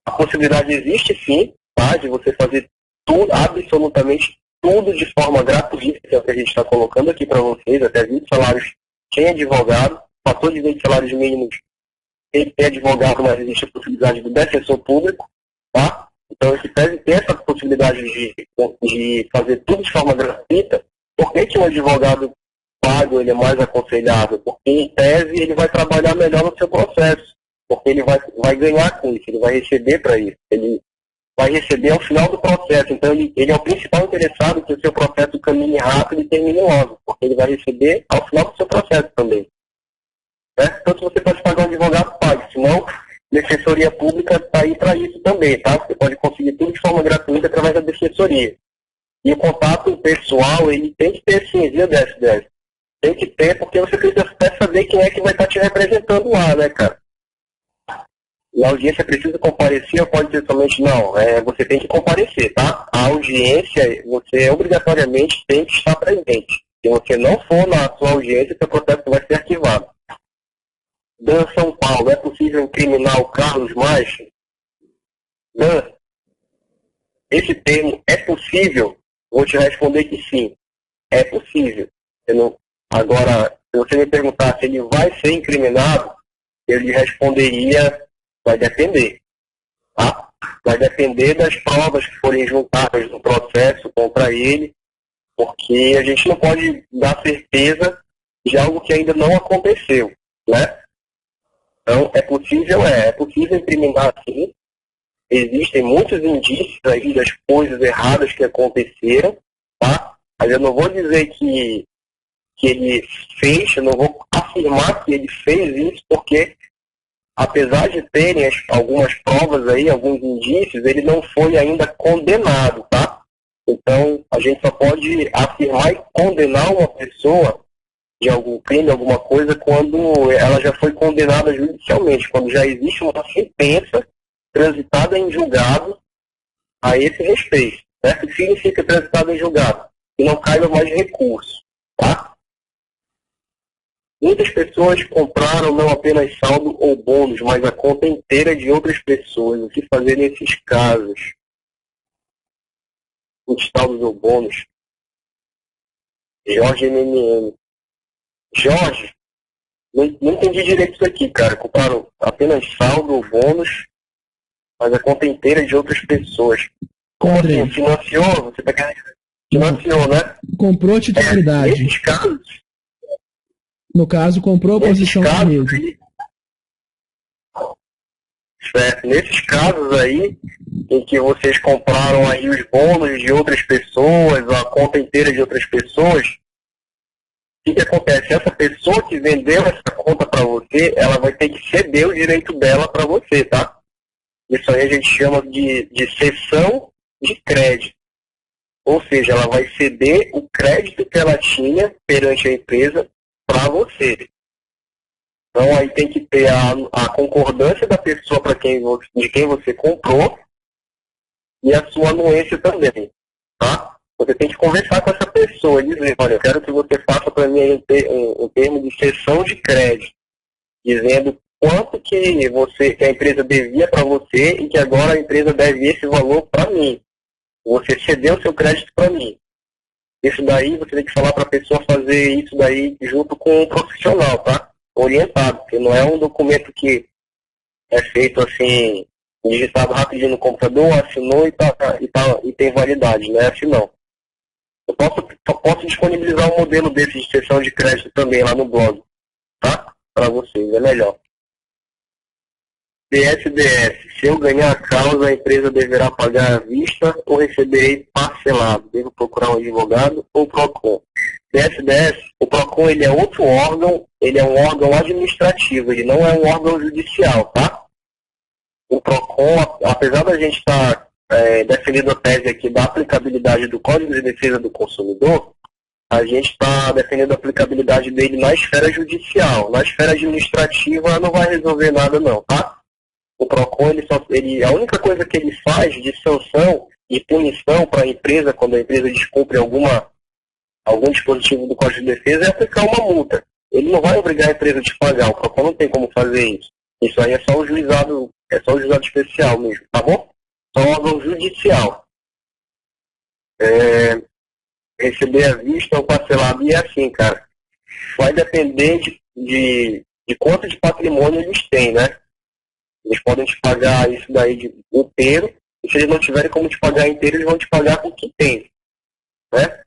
A possibilidade existe sim, tá, de você fazer tudo, absolutamente tudo de forma gratuita, que é o que a gente está colocando aqui para vocês, até 20 salários sem advogado, passou de 20 salários mínimos, tem que ter advogado, mas existe a possibilidade do defensor público, tá? Então, esse tese tem essa possibilidade de fazer tudo de forma gratuita. Por que um advogado pago ele é mais aconselhável? Porque, em tese, ele vai trabalhar melhor no seu processo, porque ele vai ganhar com isso, ele vai receber para isso, ele vai receber ao final do processo. Então, ele é o principal interessado que o seu processo caminhe rápido e termine logo, porque ele vai receber ao final do seu processo também. Né? Então, se você pode pagar um advogado, pague. Senão, Defensoria Pública está aí para isso também, tá? Você pode conseguir tudo de forma gratuita através da Defensoria. E o contato pessoal, ele tem que ter sim, viu, DSDS? Tem que ter, porque você precisa até saber quem é que vai estar te representando lá, né, cara? E a audiência precisa comparecer ou pode ser somente não? Você tem que comparecer, tá? A audiência, você obrigatoriamente tem que estar presente. Se você não for na sua audiência, seu processo vai ser arquivado. Dan São Paulo, é possível incriminar o Carlos Maich? Dan, esse termo é possível? Vou te responder que sim, é possível. Agora, se você me perguntar se ele vai ser incriminado, eu lhe responderia, vai depender. Tá? Vai depender das provas que forem juntadas no processo contra ele, porque a gente não pode dar certeza de algo que ainda não aconteceu, né? Então, é possível incriminar sim. Existem muitos indícios aí das coisas erradas que aconteceram, tá? Mas eu não vou dizer que ele fez, eu não vou afirmar que ele fez isso, porque apesar de terem algumas provas aí, alguns indícios, ele não foi ainda condenado, tá? Então, a gente só pode afirmar e condenar uma pessoa de algum crime, alguma coisa, quando ela já foi condenada judicialmente, quando já existe uma sentença transitada em julgado a esse respeito. Certo? O que significa transitada em julgado? Que não caiba mais recurso. Tá? Muitas pessoas compraram não apenas saldo ou bônus, mas a conta inteira de outras pessoas. O que fazer nesses casos? Os saldos ou bônus. Jorge MMM. Jorge, não entendi direito isso aqui, cara. Compraram apenas saldo ou bônus, mas a conta inteira de outras pessoas. Como assim? Financiou? Você tá querendo... Financiou, né? Comprou titularidade. Nesses casos... No caso, comprou a posição da mesa. Certo. Nesses casos aí, em que vocês compraram aí os bônus de outras pessoas, a conta inteira de outras pessoas, o que acontece? Essa pessoa que vendeu essa conta para você, ela vai ter que ceder o direito dela para você, tá? Isso aí a gente chama de cessão de crédito. Ou seja, ela vai ceder o crédito que ela tinha perante a empresa para você. Então aí tem que ter a concordância da pessoa de quem você comprou e a sua anuência também, tá? Você tem que conversar com essa pessoa e dizer, olha, eu quero que você faça para mim um termo de cessão de crédito, dizendo quanto que a empresa devia para você e que agora a empresa deve esse valor para mim. Você cedeu o seu crédito para mim. Isso daí, você tem que falar para a pessoa fazer isso daí junto com um profissional, tá? Orientado, porque não é um documento que é feito assim, digitado rapidinho no computador, assinou e tem validade, não é assim não. Eu posso disponibilizar um modelo desse de cessão de crédito também lá no blog, tá? Para vocês, é melhor. DSDS. Se eu ganhar a causa, a empresa deverá pagar à vista ou receberei parcelado? Devo procurar um advogado ou PROCON? DSDS, o PROCON ele é outro órgão, ele é um órgão administrativo, ele não é um órgão judicial, tá? O PROCON, apesar da gente estar defendendo a tese aqui da aplicabilidade do Código de Defesa do Consumidor, a gente está defendendo a aplicabilidade dele na esfera judicial. Na esfera administrativa não vai resolver nada não, tá? O PROCON, a única coisa que ele faz de sanção e punição para a empresa, quando a empresa descumpre algum dispositivo do Código de Defesa, é aplicar uma multa. Ele não vai obrigar a empresa a te pagar, o PROCON não tem como fazer isso. Isso aí é só o juizado especial mesmo, tá bom? Só o órgão judicial. Receber à vista ou parcelado, e é assim, cara. Vai depender de quanto de patrimônio eles têm, né? Eles podem te pagar isso daí inteiro, e se eles não tiverem como te pagar inteiro, eles vão te pagar com o que tem, né?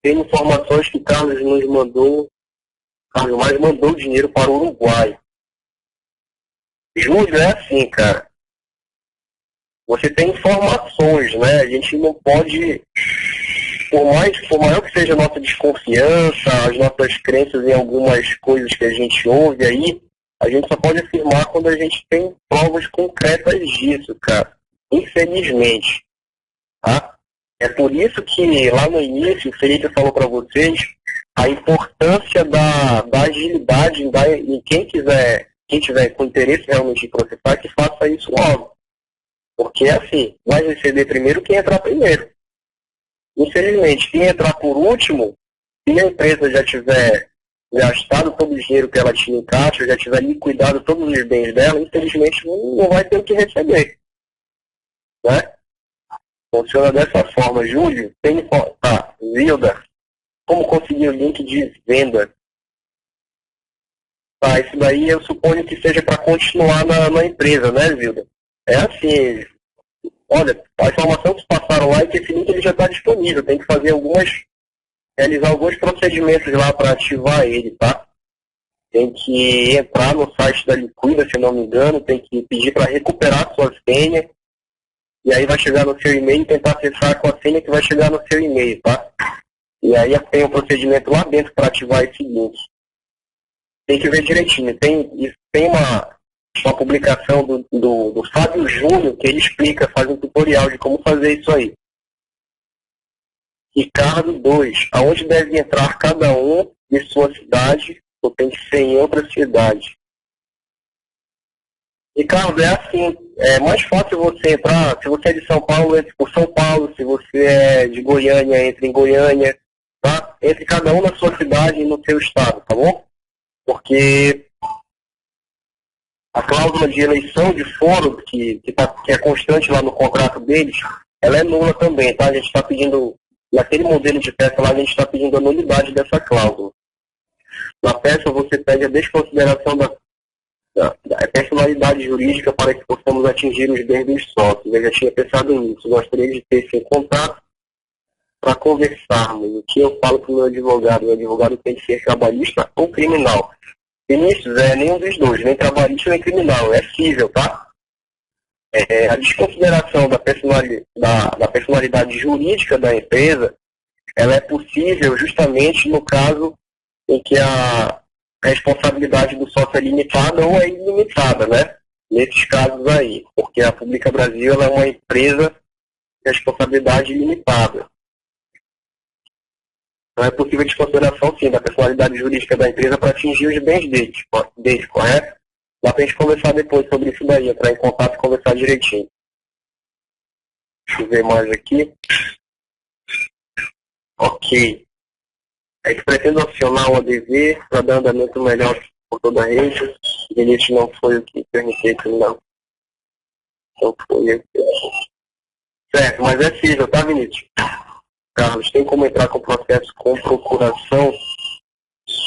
Tem informações que Carlos mais mandou dinheiro para o Uruguai. Júlio, é assim, cara. Você tem informações, né? A gente não pode, por maior que seja a nossa desconfiança, as nossas crenças em algumas coisas que a gente ouve aí, a gente só pode afirmar quando a gente tem provas concretas disso, cara. Infelizmente. Tá? É por isso que lá no início o Felipe falou para vocês a importância da agilidade em quem tiver com interesse realmente em processar, que faça isso logo. Porque assim, vai receber primeiro quem entrar primeiro. Infelizmente, quem entrar por último, se a empresa já tiver gastado todo o dinheiro que ela tinha em caixa, já tiver liquidado todos os bens dela, infelizmente não vai ter o que receber. Né? Funciona dessa forma. Júlio, Zilda, como conseguir o link de venda? Tá, isso daí eu suponho que seja para continuar na empresa, né, Zilda? É assim, olha, a informação que passaram lá é que esse link ele já está disponível, tem que realizar alguns procedimentos lá para ativar ele, tá? Tem que entrar no site da Liquida, se não me engano, tem que pedir para recuperar a sua senha, e aí vai chegar no seu e-mail e tentar acessar com a senha que vai chegar no seu e-mail, tá? E aí tem um procedimento lá dentro para ativar esse link. Tem que ver direitinho. Tem uma publicação do Fábio Júnior que ele explica, faz um tutorial de como fazer isso aí. Ricardo 2. Aonde deve entrar cada um de sua cidade ou tem que ser em outra cidade? Ricardo, é assim, é mais fácil você entrar, se você é de São Paulo, entre por São Paulo, se você é de Goiânia, entre em Goiânia, tá? Entre cada um na sua cidade e no seu estado, tá bom? Porque a cláusula de eleição de foro, que é constante lá no contrato deles, ela é nula também, tá? A gente está pedindo, naquele modelo de peça lá, a gente está pedindo a nulidade dessa cláusula. Na peça você pede a desconsideração da personalidade jurídica para que possamos atingir os bens dos sócios. Eu já tinha pensado nisso, gostaria de ter esse contato para conversarmos. O que eu falo para o meu advogado tem que ser trabalhista ou criminal. Vinícius, nenhum dos dois, nem trabalhista nem criminal, é cível, tá? A desconsideração da personalidade jurídica da empresa, ela é possível justamente no caso em que a responsabilidade do sócio é limitada ou é ilimitada, né? Nesses casos aí, porque a Pública Brasil ela é uma empresa de responsabilidade limitada. Então é possível desconsideração, sim, da personalidade jurídica da empresa para atingir os bens deles, correto? Dá para a gente conversar depois sobre isso daí, entrar em contato e conversar direitinho. Deixa eu ver mais aqui. Ok. A gente pretende acionar o ADV para dar andamento melhor por toda a rede. O delete não foi o que permitei que não. Não foi. Certo, mas é cível, tá, Vinícius? Carlos, tem como entrar com processo com procuração?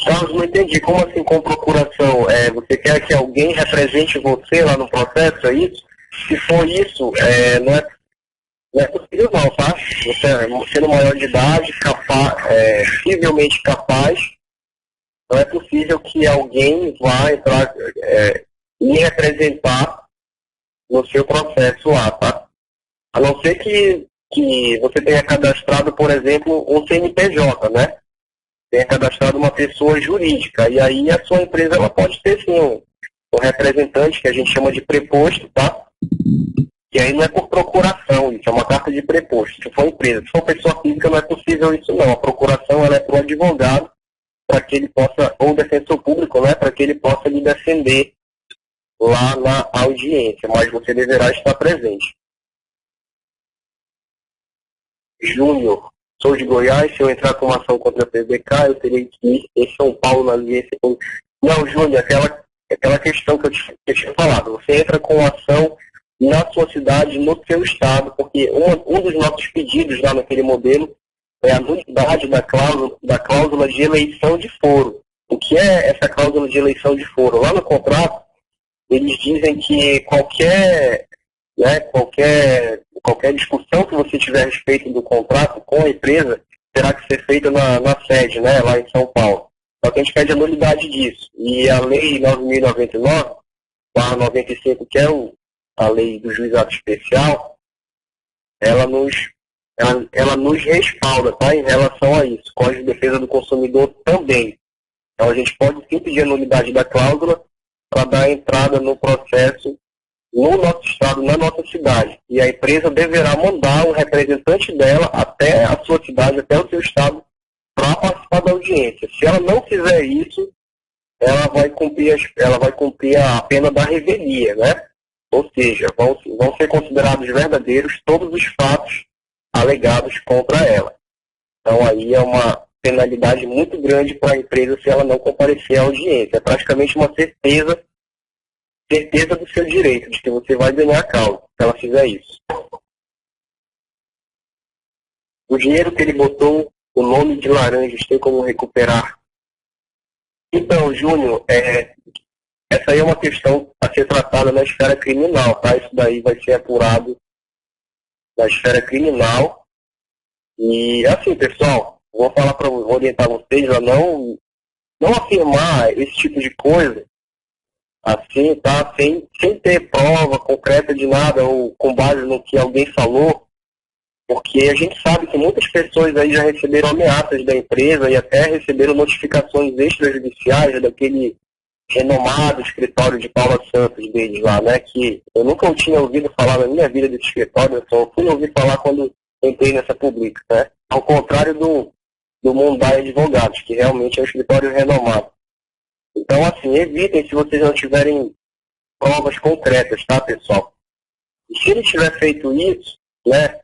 Carlos, não entendi. Como assim com procuração? Você quer que alguém represente você lá no processo, é isso? Se for isso, não é possível não, tá? Você sendo maior de idade, civilmente capaz, não é possível que alguém vá entrar e representar no seu processo lá, tá? A não ser que você tenha cadastrado, por exemplo, um CNPJ, né? Tenha cadastrado uma pessoa jurídica. E aí a sua empresa ela pode ter sim um representante, que a gente chama de preposto, tá? E aí não é por procuração, isso é uma carta de preposto, se for empresa. Se for pessoa física, não é possível isso não. A procuração ela é para o advogado, para que ele possa, ou defensor público, né, para que ele possa lhe defender lá na audiência, mas você deverá estar presente. Júnior, sou de Goiás, se eu entrar com uma ação contra a PBK, eu teria que ir em São Paulo na audiência. Não, Júnior, aquela questão que eu tinha falado, você entra com ação na sua cidade, no seu estado, porque um dos nossos pedidos lá naquele modelo é a nulidade da cláusula de eleição de foro. O que é essa cláusula de eleição de foro? Lá no contrato, eles dizem que qualquer discussão que você tiver a respeito do contrato com a empresa terá que ser feita na sede, né, lá em São Paulo. Só que a gente pede a nulidade disso. E a Lei 9.099/95, que é a lei do juizado especial, ela nos respalda, tá, em relação a isso. O Código de Defesa do Consumidor também. Então a gente pode sim pedir a nulidade da cláusula para dar entrada no processo no nosso estado, na nossa cidade. E a empresa deverá mandar um representante dela até a sua cidade, até o seu estado, para participar da audiência. Se ela não fizer isso, ela vai cumprir a pena da revelia, né? Ou seja, vão ser considerados verdadeiros todos os fatos alegados contra ela. Então aí é uma penalidade muito grande para a empresa se ela não comparecer à audiência. É praticamente uma certeza do seu direito, de que você vai ganhar a causa, se ela fizer isso. O dinheiro que ele botou, o nome de Laranjas, tem como recuperar? Então, Júnior, essa aí é uma questão a ser tratada na esfera criminal, tá? Isso daí vai ser apurado na esfera criminal. E assim, pessoal, vou orientar vocês a não afirmar esse tipo de coisa assim, tá? Sem ter prova concreta de nada ou com base no que alguém falou, porque a gente sabe que muitas pessoas aí já receberam ameaças da empresa e até receberam notificações extrajudiciais daquele renomado escritório de Paula Santos deles lá, né? Que eu nunca tinha ouvido falar na minha vida desse escritório, eu só fui ouvir falar quando entrei nessa pública, né? Ao contrário do Mundai Advogados, que realmente é um escritório renomado. Então, assim, evitem se vocês não tiverem provas concretas, tá, pessoal? E se ele tiver feito isso, né,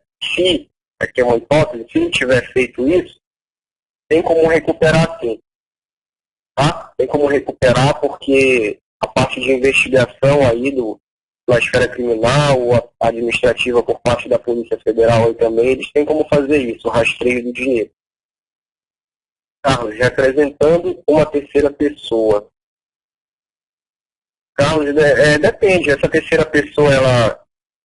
aqui é uma hipótese, se ele tiver feito isso, tem como recuperar sim, tá? Tem como recuperar porque a parte de investigação aí da esfera criminal ou administrativa por parte da Polícia Federal aí também, eles têm como fazer isso, o rastreio do dinheiro. Carlos, representando uma terceira pessoa. Carlos, depende. Essa terceira pessoa,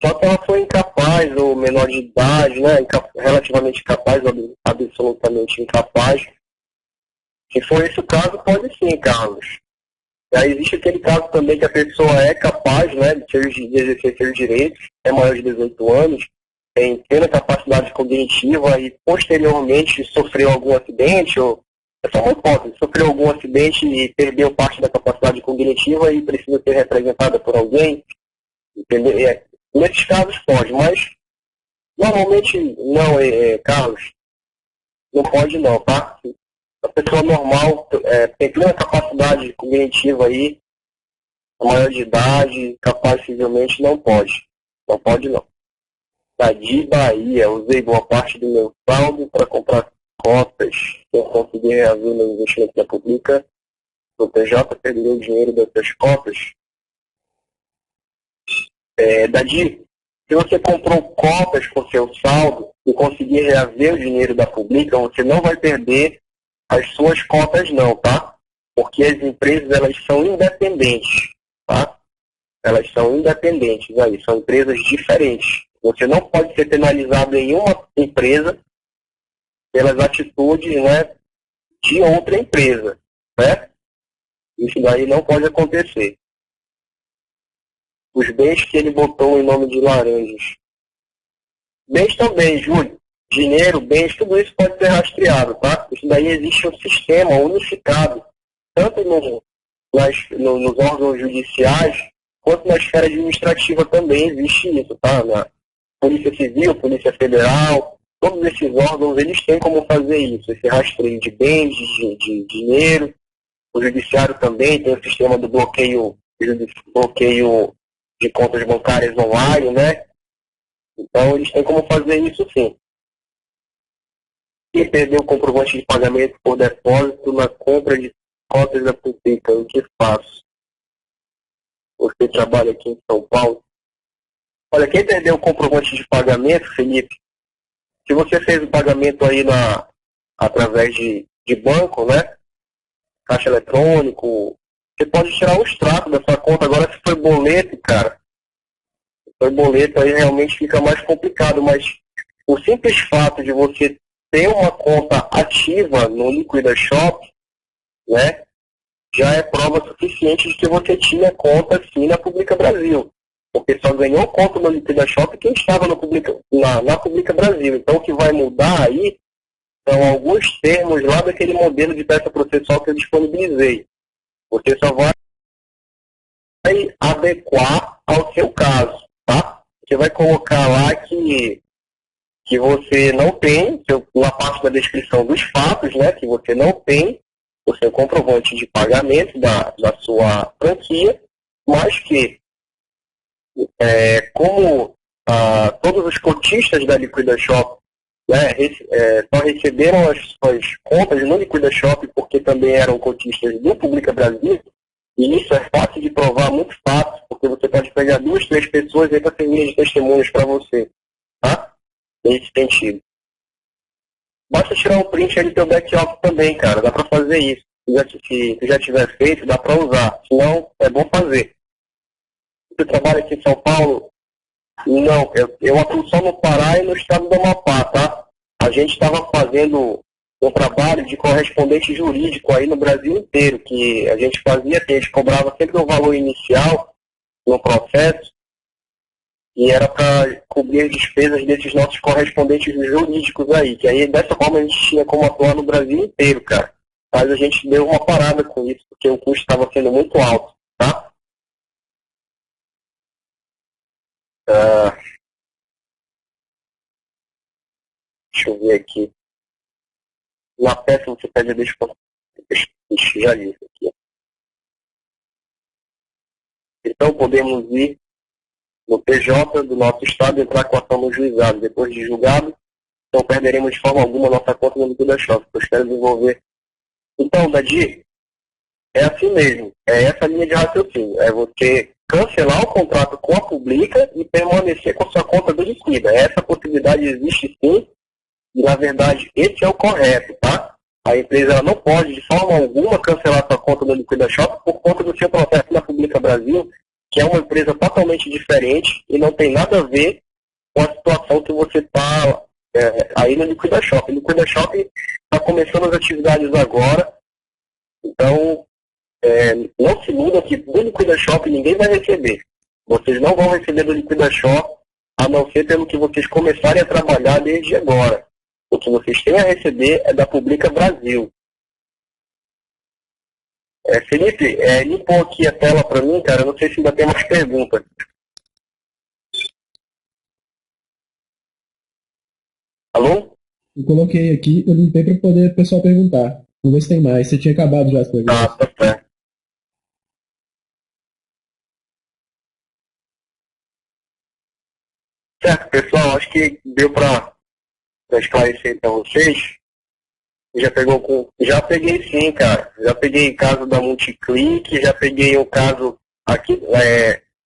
só que ela foi incapaz ou menor de idade, né? Relativamente incapaz, absolutamente incapaz. Se for esse o caso, pode sim, Carlos. E aí existe aquele caso também que a pessoa é capaz, né, de exercer seus direitos, é maior de 18 anos, tem plena capacidade cognitiva e posteriormente sofreu algum acidente ou é só uma hipótese, sofreu algum acidente e perdeu parte da capacidade cognitiva e precisa ser representada por alguém, entendeu? Nesses casos pode, mas normalmente não, Carlos, não pode não, tá? A pessoa normal tem plena capacidade cognitiva aí, maior de idade, capaz civilmente, não pode. Não pode não. De Bahia, usei boa parte do meu saldo para comprar cotas, eu consegui reaver meu investimento na Pública, o PJ perdeu o dinheiro dessas cotas. Dadi, se você comprou cotas com seu saldo e conseguir reaver o dinheiro da Pública, você não vai perder as suas cotas não, tá? Porque as empresas, elas são independentes, tá? Elas são independentes aí, são empresas diferentes. Você não pode ser penalizado em uma empresa pelas atitudes, né, de outra empresa, né? Isso daí não pode acontecer. Os bens que ele botou em nome de Laranjas. Bens também, Júlio. Dinheiro, bens, tudo isso pode ser rastreado, tá? Isso daí existe um sistema unificado, tanto nos órgãos judiciais, quanto na esfera administrativa também existe isso, tá? Polícia Civil, Polícia Federal, todos esses órgãos, eles têm como fazer isso, esse rastreio de bens, de dinheiro. O Judiciário também tem o sistema do bloqueio de contas bancárias online, né? Então, eles têm como fazer isso sim. E perdeu o comprovante de pagamento por depósito na compra de cotas da Pública, o que faço? Você trabalha aqui em São Paulo. Olha, quem perdeu o comprovante de pagamento, Felipe, se você fez o pagamento aí através de banco, né? Caixa eletrônico, você pode tirar o extrato da sua conta. Agora, se foi boleto, cara, se foi boleto, aí realmente fica mais complicado. Mas o simples fato de você ter uma conta ativa no Liquida Shop, né, já é prova suficiente de que você tinha conta, sim, na Pública Brasil. Porque só ganhou conta no Liquida Shop quem estava na Pública Brasil. Então, o que vai mudar aí são alguns termos lá daquele modelo de peça processual que eu disponibilizei. Você só vai adequar ao seu caso, tá? Você vai colocar lá que você não tem, na parte da descrição dos fatos, né, que você não tem o seu comprovante de pagamento da sua franquia, mas que, como todos os cotistas da Liquida Shop, né, só receberam as suas contas no Liquida Shop porque também eram cotistas do Pública Brasil, e isso é fácil de provar, muito fácil, porque você pode pegar 2, 3 pessoas aí para servir de testemunhos para você, tá? Nesse sentido. Basta tirar um print aí do teu back-office também, cara, dá para fazer isso. Se já tiver feito, dá para usar, senão é bom fazer. Você trabalha aqui em São Paulo? Não, eu atuo só no Pará e no estado do Amapá, tá? A gente estava fazendo um trabalho de correspondente jurídico aí no Brasil inteiro, que a gente fazia, que a gente cobrava sempre o valor inicial no processo, e era para cobrir as despesas desses nossos correspondentes jurídicos aí, que aí dessa forma a gente tinha como atuar no Brasil inteiro, cara. Mas a gente deu uma parada com isso, porque o custo estava sendo muito alto, tá? Deixa eu ver aqui. Na peça você pede a desconto. Já li isso aqui. Então podemos ir no PJ do nosso estado e entrar com a ação no juizado. Depois de julgado, não perderemos de forma alguma nossa conta no Liquida Shop. Eu espero desenvolver. Então, Dadi, é assim mesmo. É essa linha de raciocínio. É você cancelar o contrato com a Pública e permanecer com a sua conta do Liquida. Essa possibilidade existe sim. E, na verdade, esse é o correto, tá? A empresa ela não pode, de forma alguma, cancelar sua conta no Liquida Shop por conta do seu processo na Pública Brasil, que é uma empresa totalmente diferente e não tem nada a ver com a situação que você está aí no Liquida Shop. O Liquida Shop está começando as atividades agora, então não se muda que do Liquida Shop ninguém vai receber. Vocês não vão receber do Liquida Shop, a não ser pelo que vocês começarem a trabalhar desde agora. O que vocês têm a receber é da Pública Brasil. Felipe, limpou aqui a tela para mim, cara. Não sei se ainda tem mais perguntas. Alô? Eu coloquei aqui, eu limpei para poder o pessoal perguntar. Vamos ver se tem mais. Você tinha acabado já as perguntas. Tá certo. Certo, pessoal. Acho que deu para esclarecer para vocês. Já peguei sim, cara. Já peguei caso da Multiclick, já peguei o caso aqui,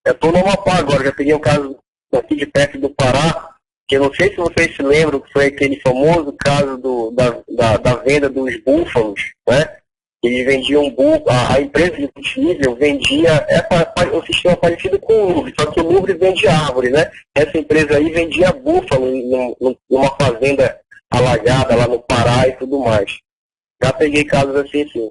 eu estou no Amapá agora, já peguei o caso aqui de perto do Pará, que eu não sei se vocês se lembram, que foi aquele famoso caso da venda dos búfalos, né? Eles vendiam a empresa de multinível vendia um sistema parecido com o Louvre, só que o Louvre vende árvore, né? Essa empresa aí vendia búfalo numa fazenda alagada lá no Pará e tudo mais. Já peguei casos assim, sim.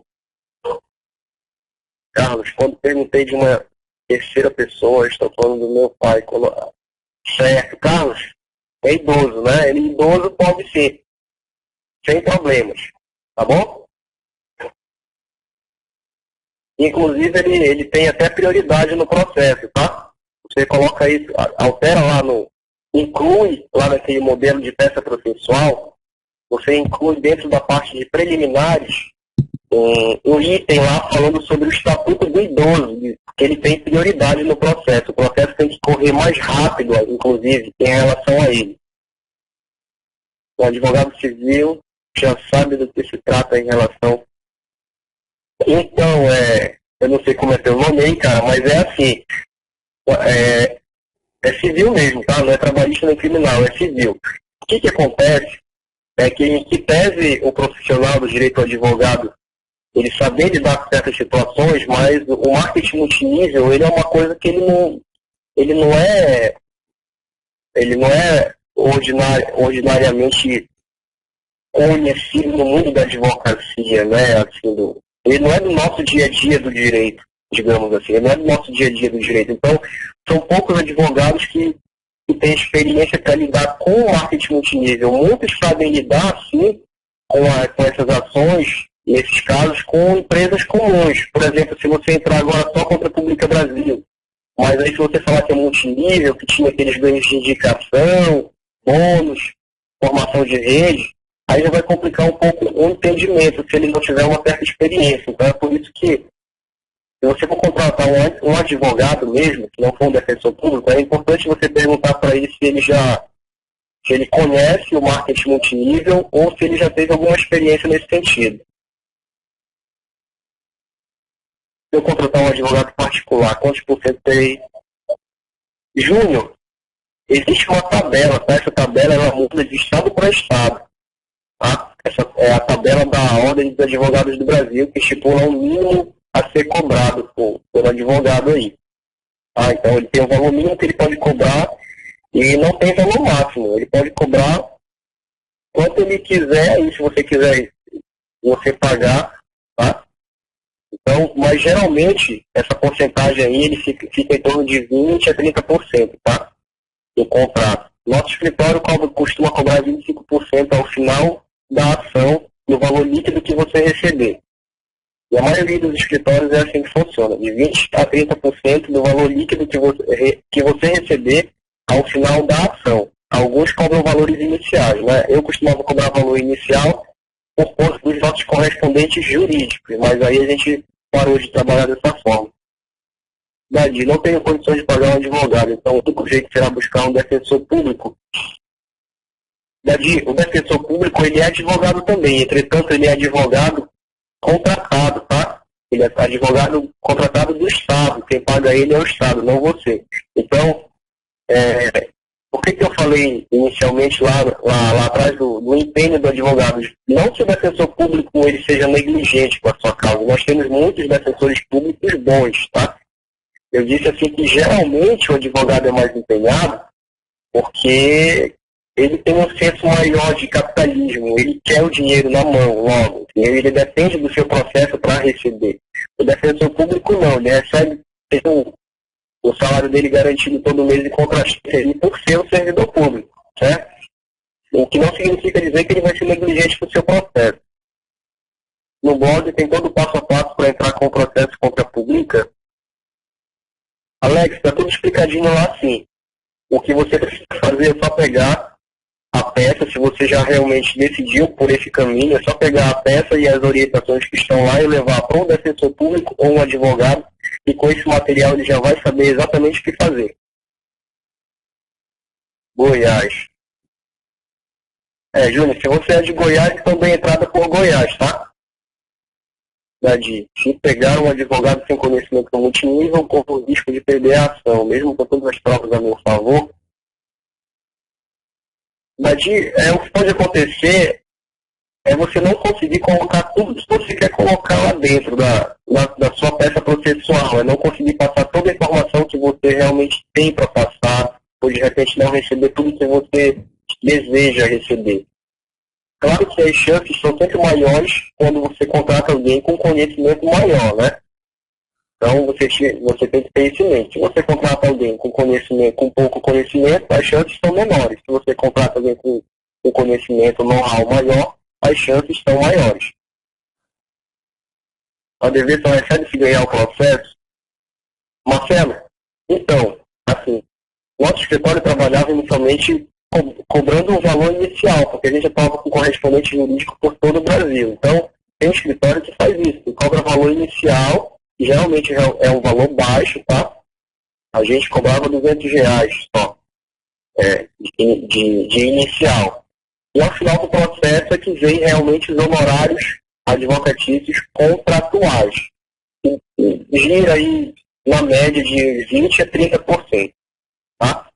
Carlos, quando perguntei de uma terceira pessoa, estou falando do meu pai. Certo, Carlos, é idoso, né? Ele idoso pode ser, sem problemas, tá bom? Inclusive, ele tem até prioridade no processo, tá? Você coloca isso, altera lá inclui, lá naquele modelo de peça processual, você inclui dentro da parte de preliminares um item lá falando sobre o estatuto do idoso, que ele tem prioridade no processo. O processo tem que correr mais rápido, inclusive, em relação a ele. O advogado civil já sabe do que se trata em relação. Então, eu não sei como é teu nome aí, cara, mas é assim, é civil mesmo, tá? Não é trabalhista nem criminal, é civil. O que acontece é que, em que pese o profissional do direito ao advogado ele saber lidar com certas situações, mas o marketing multinível, ele é uma coisa que ele não é ordinariamente conhecido no mundo da advocacia, né? Assim, ele não é do nosso dia a dia do direito, digamos assim, ele não é do nosso dia a dia do direito. Então, são poucos advogados que têm experiência para lidar com o marketing multinível. Muitos sabem lidar, sim, com essas ações, nesses casos, com empresas comuns. Por exemplo, se você entrar agora só contra a Pública Brasil, mas aí se você falar que é multinível, que tinha aqueles ganhos de indicação, bônus, formação de rede, aí já vai complicar um pouco o entendimento, se ele não tiver uma certa experiência. Então é por isso que, se você for contratar um advogado mesmo, que não for um defensor público, é importante você perguntar para ele se ele conhece o marketing multinível ou se ele já teve alguma experiência nesse sentido. Se eu contratar um advogado particular, quantos por cento tem? Júnior, existe uma tabela, tá? Essa tabela ela muda de estado para estado. Tá? Essa é a tabela da Ordem dos Advogados do Brasil, que estipula um mínimo a ser cobrado por advogado aí. Tá? Então ele tem um valor mínimo que ele pode cobrar e não tem valor máximo. Ele pode cobrar quanto ele quiser, e se você quiser você pagar, tá? Então, mas geralmente, essa porcentagem aí, ele fica em torno de 20% a 30%, tá? Do contrato. Nosso escritório costuma cobrar 25% ao final da ação, no valor líquido que você receber. E a maioria dos escritórios é assim que funciona, de 20% a 30% do valor líquido que você receber ao final da ação. Alguns cobram valores iniciais, né? Eu costumava cobrar valor inicial por conta dos nossos correspondentes jurídicos, mas aí a gente parou de trabalhar dessa forma. Dadi, não tenho condições de pagar um advogado, então o único jeito será buscar um defensor público. Dadi, o defensor público, ele é advogado também, entretanto ele é advogado contratado, tá? Ele é advogado contratado do Estado, quem paga ele é o Estado, não você. Então, por que eu falei inicialmente lá atrás do empenho do advogado? Não que o defensor público ele seja negligente com a sua causa. Nós temos muitos defensores públicos bons, tá? Eu disse assim que geralmente o advogado é mais empenhado porque ele tem um senso maior de capitalismo. Ele quer o dinheiro na mão logo. Ele depende do seu processo para receber. O defensor público não. Ele recebe o salário dele garantido todo mês de contrato por ser um servidor público, certo? O que não significa dizer que ele vai ser negligente com o seu processo. No blog tem todo o passo a passo para entrar com o processo contra a pública. Alex, está tudo explicadinho lá sim. O que você precisa fazer é só pegar a peça, se você já realmente decidiu por esse caminho, é só pegar a peça e as orientações que estão lá e levar para um defensor público ou um advogado, e com esse material ele já vai saber exatamente o que fazer. Goiás. Júnior, se você é de Goiás, também entrada por Goiás, tá? Dadi, se pegar um advogado sem conhecimento multinível, corre o risco de perder a ação, mesmo com todas as provas a meu favor. Dadi, o que pode acontecer é você não conseguir colocar tudo que você quer colocar lá dentro da sua peça processual, é não conseguir passar toda a informação que você realmente tem para passar, ou de repente não receber tudo que você deseja receber. Claro que as chances são sempre maiores quando você contrata alguém com conhecimento maior, né? Então você tem que ter isso em mente. Se você contrata alguém com pouco conhecimento, as chances são menores. Se você contrata alguém com conhecimento, know-how maior, as chances são maiores. A dever só recebe se ganhar o processo. Marcelo, então, assim, nosso escritório trabalhava inicialmente cobrando um valor inicial, porque a gente já estava com correspondente jurídico por todo o Brasil. Então, tem um escritório que faz isso, que cobra valor inicial, que geralmente é um valor baixo, tá? A gente cobrava R$ 200 só, de inicial. E ao final do processo é que vem realmente os honorários advocatícios contratuais, que gira aí na média de 20% a 30%. Tá?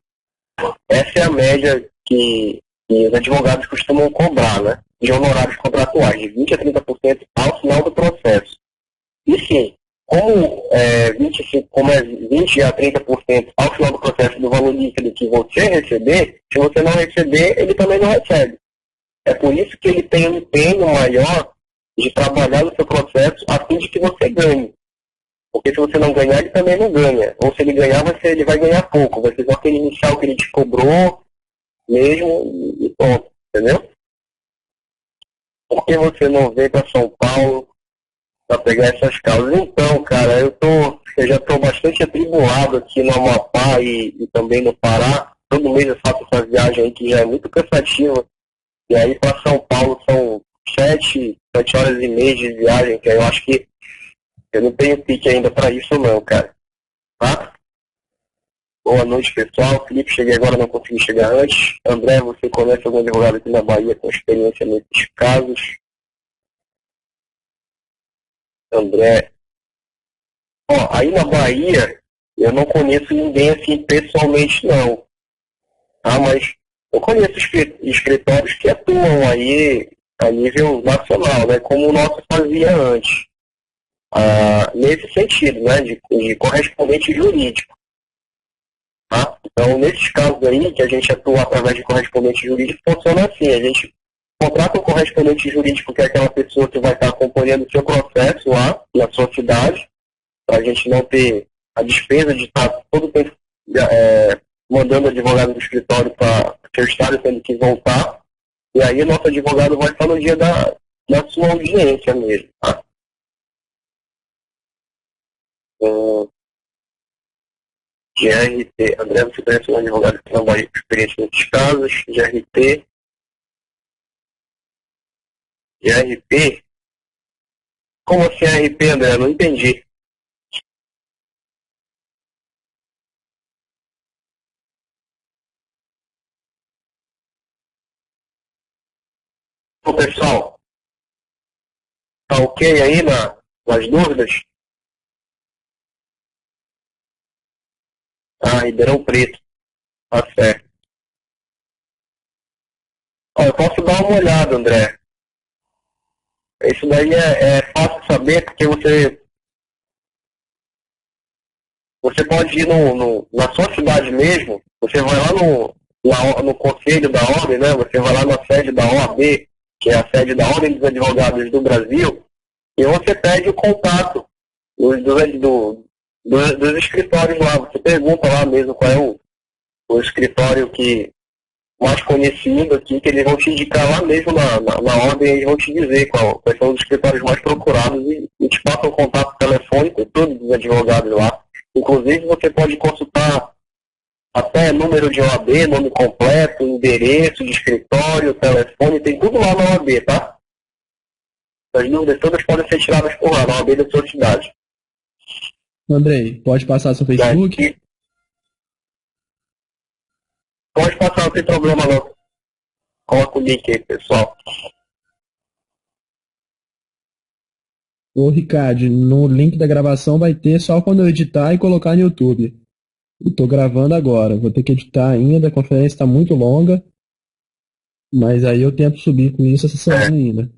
Essa é a média que os advogados costumam cobrar, né? De honorários contratuais, de 20% a 30% ao final do processo. E sim, como é 20% a 30% ao final do processo do valor líquido que você receber, se você não receber, ele também não recebe. É por isso que ele tem um empenho maior de trabalhar no seu processo a fim de que você ganhe. Porque se você não ganhar, ele também não ganha. Ou se ele ganhar, ele vai ganhar pouco. Vai ser só aquele inicial que ele te cobrou mesmo e pronto, entendeu? Por que você não vem para São Paulo para pegar essas causas? Então, cara, eu já estou bastante atribulado aqui no Amapá e também no Pará. Todo mês eu faço essa viagem aí que já é muito cansativa. E aí para São Paulo são 7 horas e meia de viagem, que eu acho que eu não tenho pique ainda para isso não, cara. Tá? Boa noite, pessoal. Felipe, cheguei agora, não consegui chegar antes. André, você conhece algum advogado aqui na Bahia com experiência nesses casos? André. Ó, aí na Bahia, eu não conheço ninguém assim pessoalmente não. Tá? Mas eu conheço escritórios que atuam aí a nível nacional, né? Como o nosso fazia antes. Nesse sentido, né? De correspondente jurídico. Tá? Então, nesses casos aí, que a gente atua através de correspondente jurídico, funciona assim, a gente contrata um correspondente jurídico, que é aquela pessoa que vai estar acompanhando o seu processo lá na sua cidade, para a gente não ter a despesa de estar todo o tempo mandando o advogado do escritório para o seu estado, tendo que voltar, e aí o nosso advogado vai só no dia da sua audiência mesmo. Tá? GRT, André, você conhece um advogado que trabalha com experiência nesses casos? GRP? Como assim RP, André? Não entendi. Ô, pessoal, tá ok aí nas dúvidas? Ribeirão Preto, tá certo. Ó, eu posso dar uma olhada, André. Isso daí é fácil saber, porque você pode ir na sua cidade mesmo, você vai lá no conselho da ordem, né? Você vai lá na sede da OAB, que é a sede da Ordem dos Advogados do Brasil, e você pede o contato dos escritórios lá. Você pergunta lá mesmo qual é o escritório mais conhecido aqui, que eles vão te indicar lá mesmo na ordem, eles vão te dizer quais são os escritórios mais procurados e te passam o contato telefônico e todos os advogados lá. Inclusive, você pode consultar até número de OAB, nome completo, endereço de escritório, telefone, tem tudo lá na OAB, tá? As dúvidas todas podem ser tiradas por lá, na OAB da sua cidade. Andrei, pode passar seu Facebook? Pode passar, não tem problema não. Coloca o link aí, pessoal. Ô, Ricardo, no link da gravação vai ter só quando eu editar e colocar no YouTube. Eu tô gravando agora, vou ter que editar ainda, a conferência está muito longa, mas aí eu tento subir com isso essa semana ainda.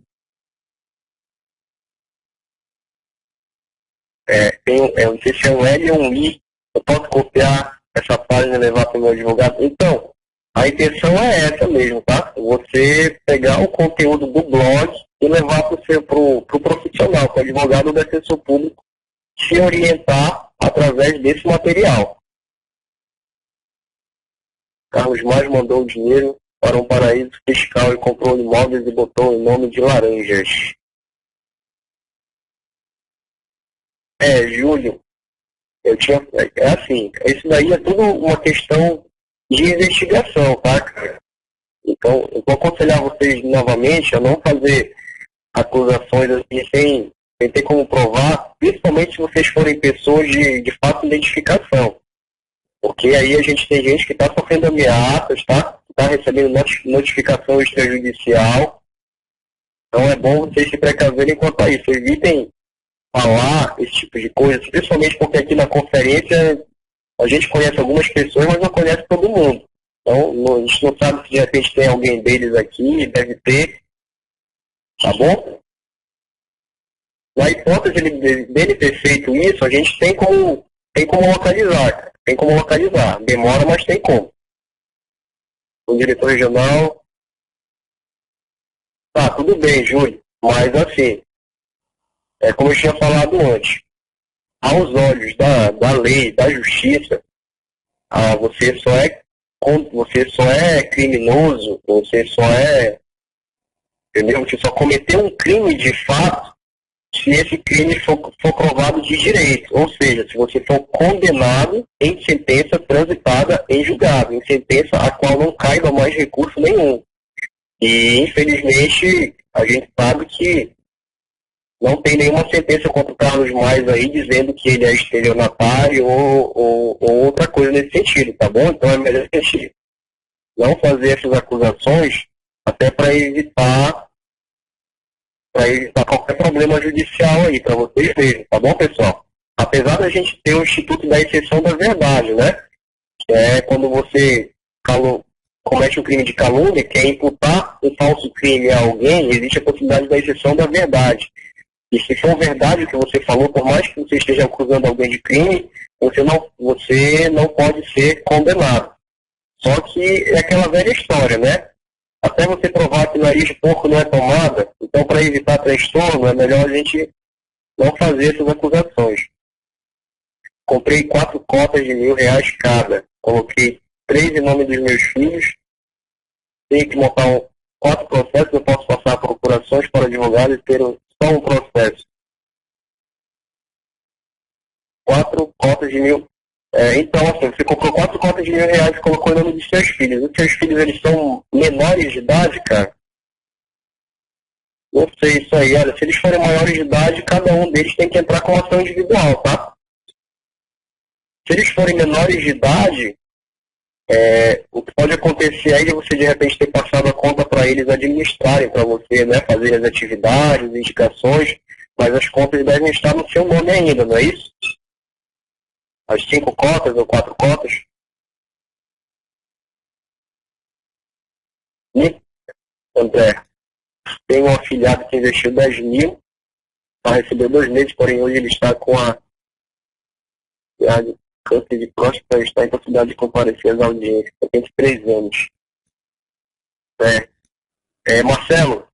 Não sei se é um L ou um I, eu posso copiar essa página e levar para o meu advogado. Então, a intenção é essa mesmo, tá? Você pegar o conteúdo do blog e levar para o profissional, para o advogado ou defensor público, se orientar através desse material. Carlos Mais mandou o dinheiro para um paraíso fiscal e comprou imóveis e botou em nome de laranjas. Júlio, é assim, isso daí é tudo uma questão de investigação, tá, cara? Então, eu vou aconselhar vocês novamente a não fazer acusações assim sem ter como provar, principalmente se vocês forem pessoas de fácil identificação. Porque aí a gente tem gente que está sofrendo ameaças, tá? Está recebendo notificação extrajudicial. Então é bom vocês se precaverem quanto a isso. Evitem falar esse tipo de coisa, principalmente porque aqui na conferência a gente conhece algumas pessoas, mas não conhece todo mundo. Então a gente não sabe se de repente tem alguém deles aqui, deve ter. Tá bom? Na hipótese dele ter feito isso, a gente tem como localizar. Tem como localizar. Demora, mas tem como. O diretor regional... Tá, tudo bem, Júlio. Mas assim, como eu tinha falado antes, aos olhos da lei, da justiça, você só é criminoso, entendeu? Você só cometeu um crime de fato se esse crime for provado de direito, ou seja, se você for condenado em sentença transitada em julgado, em sentença a qual não caiba mais recurso nenhum. E, infelizmente, a gente sabe que não tem nenhuma sentença contra o Carlos Mais aí dizendo que ele é estelionatário ou outra coisa nesse sentido, tá bom? Então é melhor a gente não fazer essas acusações até para evitar qualquer problema judicial aí, para vocês verem, tá bom, pessoal? Apesar da gente ter o Instituto da Exceção da Verdade, né? Que é quando você comete um crime de calúnia, quer imputar um falso crime a alguém, existe a possibilidade da exceção da verdade. E se for verdade o que você falou, por mais que você esteja acusando alguém de crime, você não pode ser condenado. Só que é aquela velha história, né? Até você provar que nariz de porco não é tomada, então para evitar transtorno é melhor a gente não fazer essas acusações. Comprei 4 cotas de R$ 1.000 cada, coloquei 3 em nome dos meus filhos, tenho que montar 4 processos, eu posso passar procurações para advogados e ter só um processo. 4 cotas de R$ 1.000. Então, assim, você comprou 4 cotas de R$ 1.000 e colocou em nome dos seus filhos. Os seus filhos, eles são menores de idade, cara? Não sei isso aí. Olha, se eles forem maiores de idade, cada um deles tem que entrar com ação individual, tá? Se eles forem menores de idade, o que pode acontecer aí é você, de repente, ter passado a conta para eles administrarem para você, né? Fazer as atividades, indicações, mas as contas devem estar no seu nome ainda, não é isso? As 5 cotas ou 4 cotas. E, André, tem um afilhado que investiu 10 mil para receber 2 meses, porém hoje ele está com a câncer de próstata, está em possibilidade de comparecer às audiências. Tem 3 anos. Marcelo,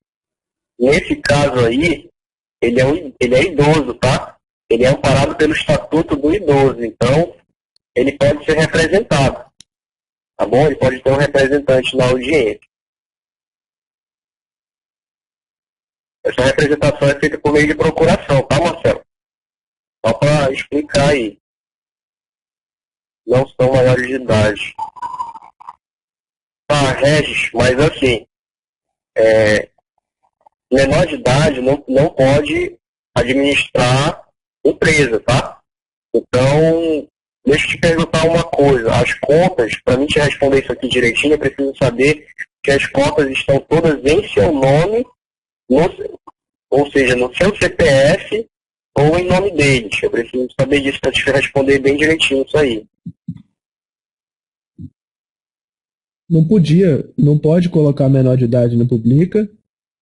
nesse caso aí, ele é idoso, tá? Ele é amparado pelo Estatuto do Idoso, então ele pode ser representado, tá bom? Ele pode ter um representante na audiência. Essa representação é feita por meio de procuração, tá, Marcelo? Só para explicar aí. Não são maiores de idade. Tá, Regis, mas assim, menor de idade não pode administrar empresa, tá? Então, deixa eu te perguntar uma coisa. As contas, para mim te responder isso aqui direitinho, eu preciso saber que as contas estão todas em seu nome, ou seja, no seu CPF ou em nome deles. Eu preciso saber disso para te responder bem direitinho isso aí. Não pode colocar menor de idade no Publica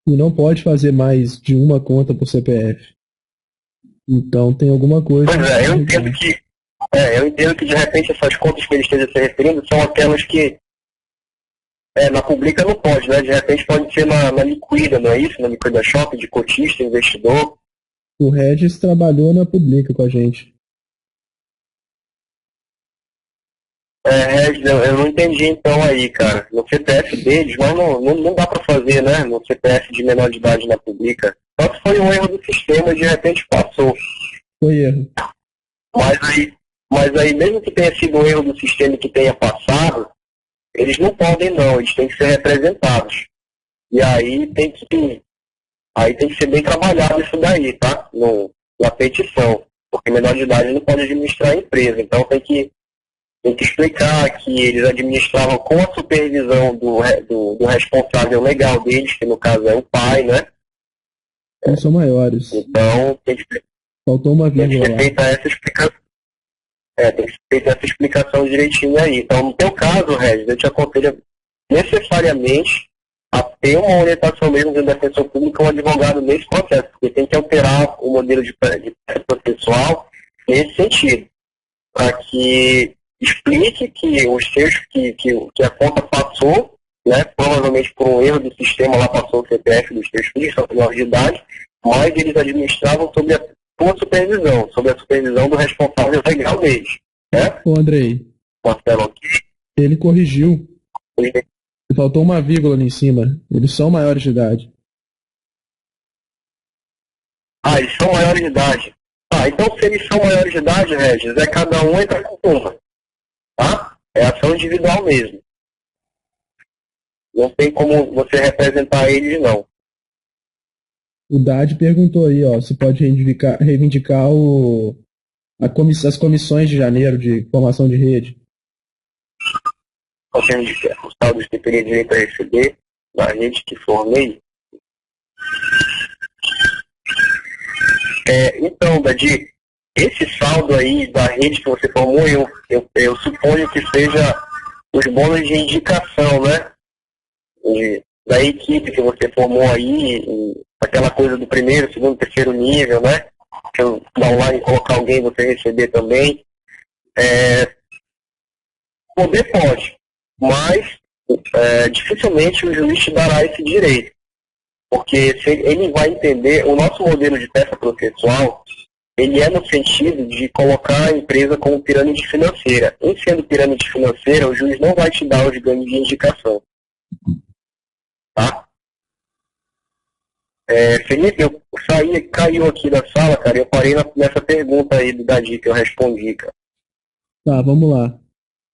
e não pode fazer mais de uma conta por CPF. Então tem alguma coisa... Pois é, eu entendo que de repente essas contas que ele esteja se referindo são aquelas que na Publica não pode, né? De repente pode ser na Liquida, não é isso? Na Liquida Shop, de cotista, investidor. O Regis trabalhou na Publica com a gente. Regis, eu não entendi então aí, cara. No CPF deles, mas não dá para fazer, né? No CPF de menor de idade na Publica. Só que foi um erro do sistema e de repente passou. Foi erro. Mas aí, mesmo que tenha sido um erro do sistema que tenha passado, Eles não podem não, eles têm que ser representados. E aí tem que ser bem trabalhado isso daí, tá? Na petição. Porque menor de idade não pode administrar a empresa. Então tem que explicar que eles administravam com a supervisão do responsável legal deles, que no caso é o pai, né? Eles são maiores. Então tem que Faltou uma vírgula ser lá. feita essa explicação. Tem que ser feita essa explicação direitinho aí. Então, no teu caso, Regis, eu te aconselho necessariamente a ter uma orientação mesmo de um defensor público ou um advogado nesse processo, porque tem que alterar o modelo de processual nesse sentido, para que explique que que a conta passou, né, provavelmente por um erro do sistema, lá passou o CPF dos teus filhos, são menores de idade, mas eles administravam sob a tua supervisão, sob a supervisão do responsável legal deles, né? Ô, Andrei, Marcelo, ele corrigiu. Faltou uma vírgula ali em cima. Eles são maiores de idade. eles são maiores de idade. Então se eles são maiores de idade, Regis, cada um entra com uma. Tá? É ação individual mesmo. Não tem como você representar eles, não. O Dade perguntou aí, ó, se pode reivindicar as comissões de janeiro de formação de rede. Os saldos que teria direito a receber da rede que formei. Então, Dadi, esse saldo aí da rede que você formou, eu suponho que seja os bônus de indicação, né? Da equipe que você formou aí, aquela coisa do primeiro, segundo, terceiro nível, né? Se eu dar online e colocar alguém, você receber também. Poder pode, mas dificilmente o juiz te dará esse direito. Porque ele vai entender, o nosso modelo de peça processual, ele é no sentido de colocar a empresa como pirâmide financeira. Em sendo pirâmide financeira, o juiz não vai te dar os ganhos de indicação. Tá? Felipe, eu caiu aqui da sala, cara, eu parei nessa pergunta aí do Dadi que eu respondi, cara. Tá, vamos lá.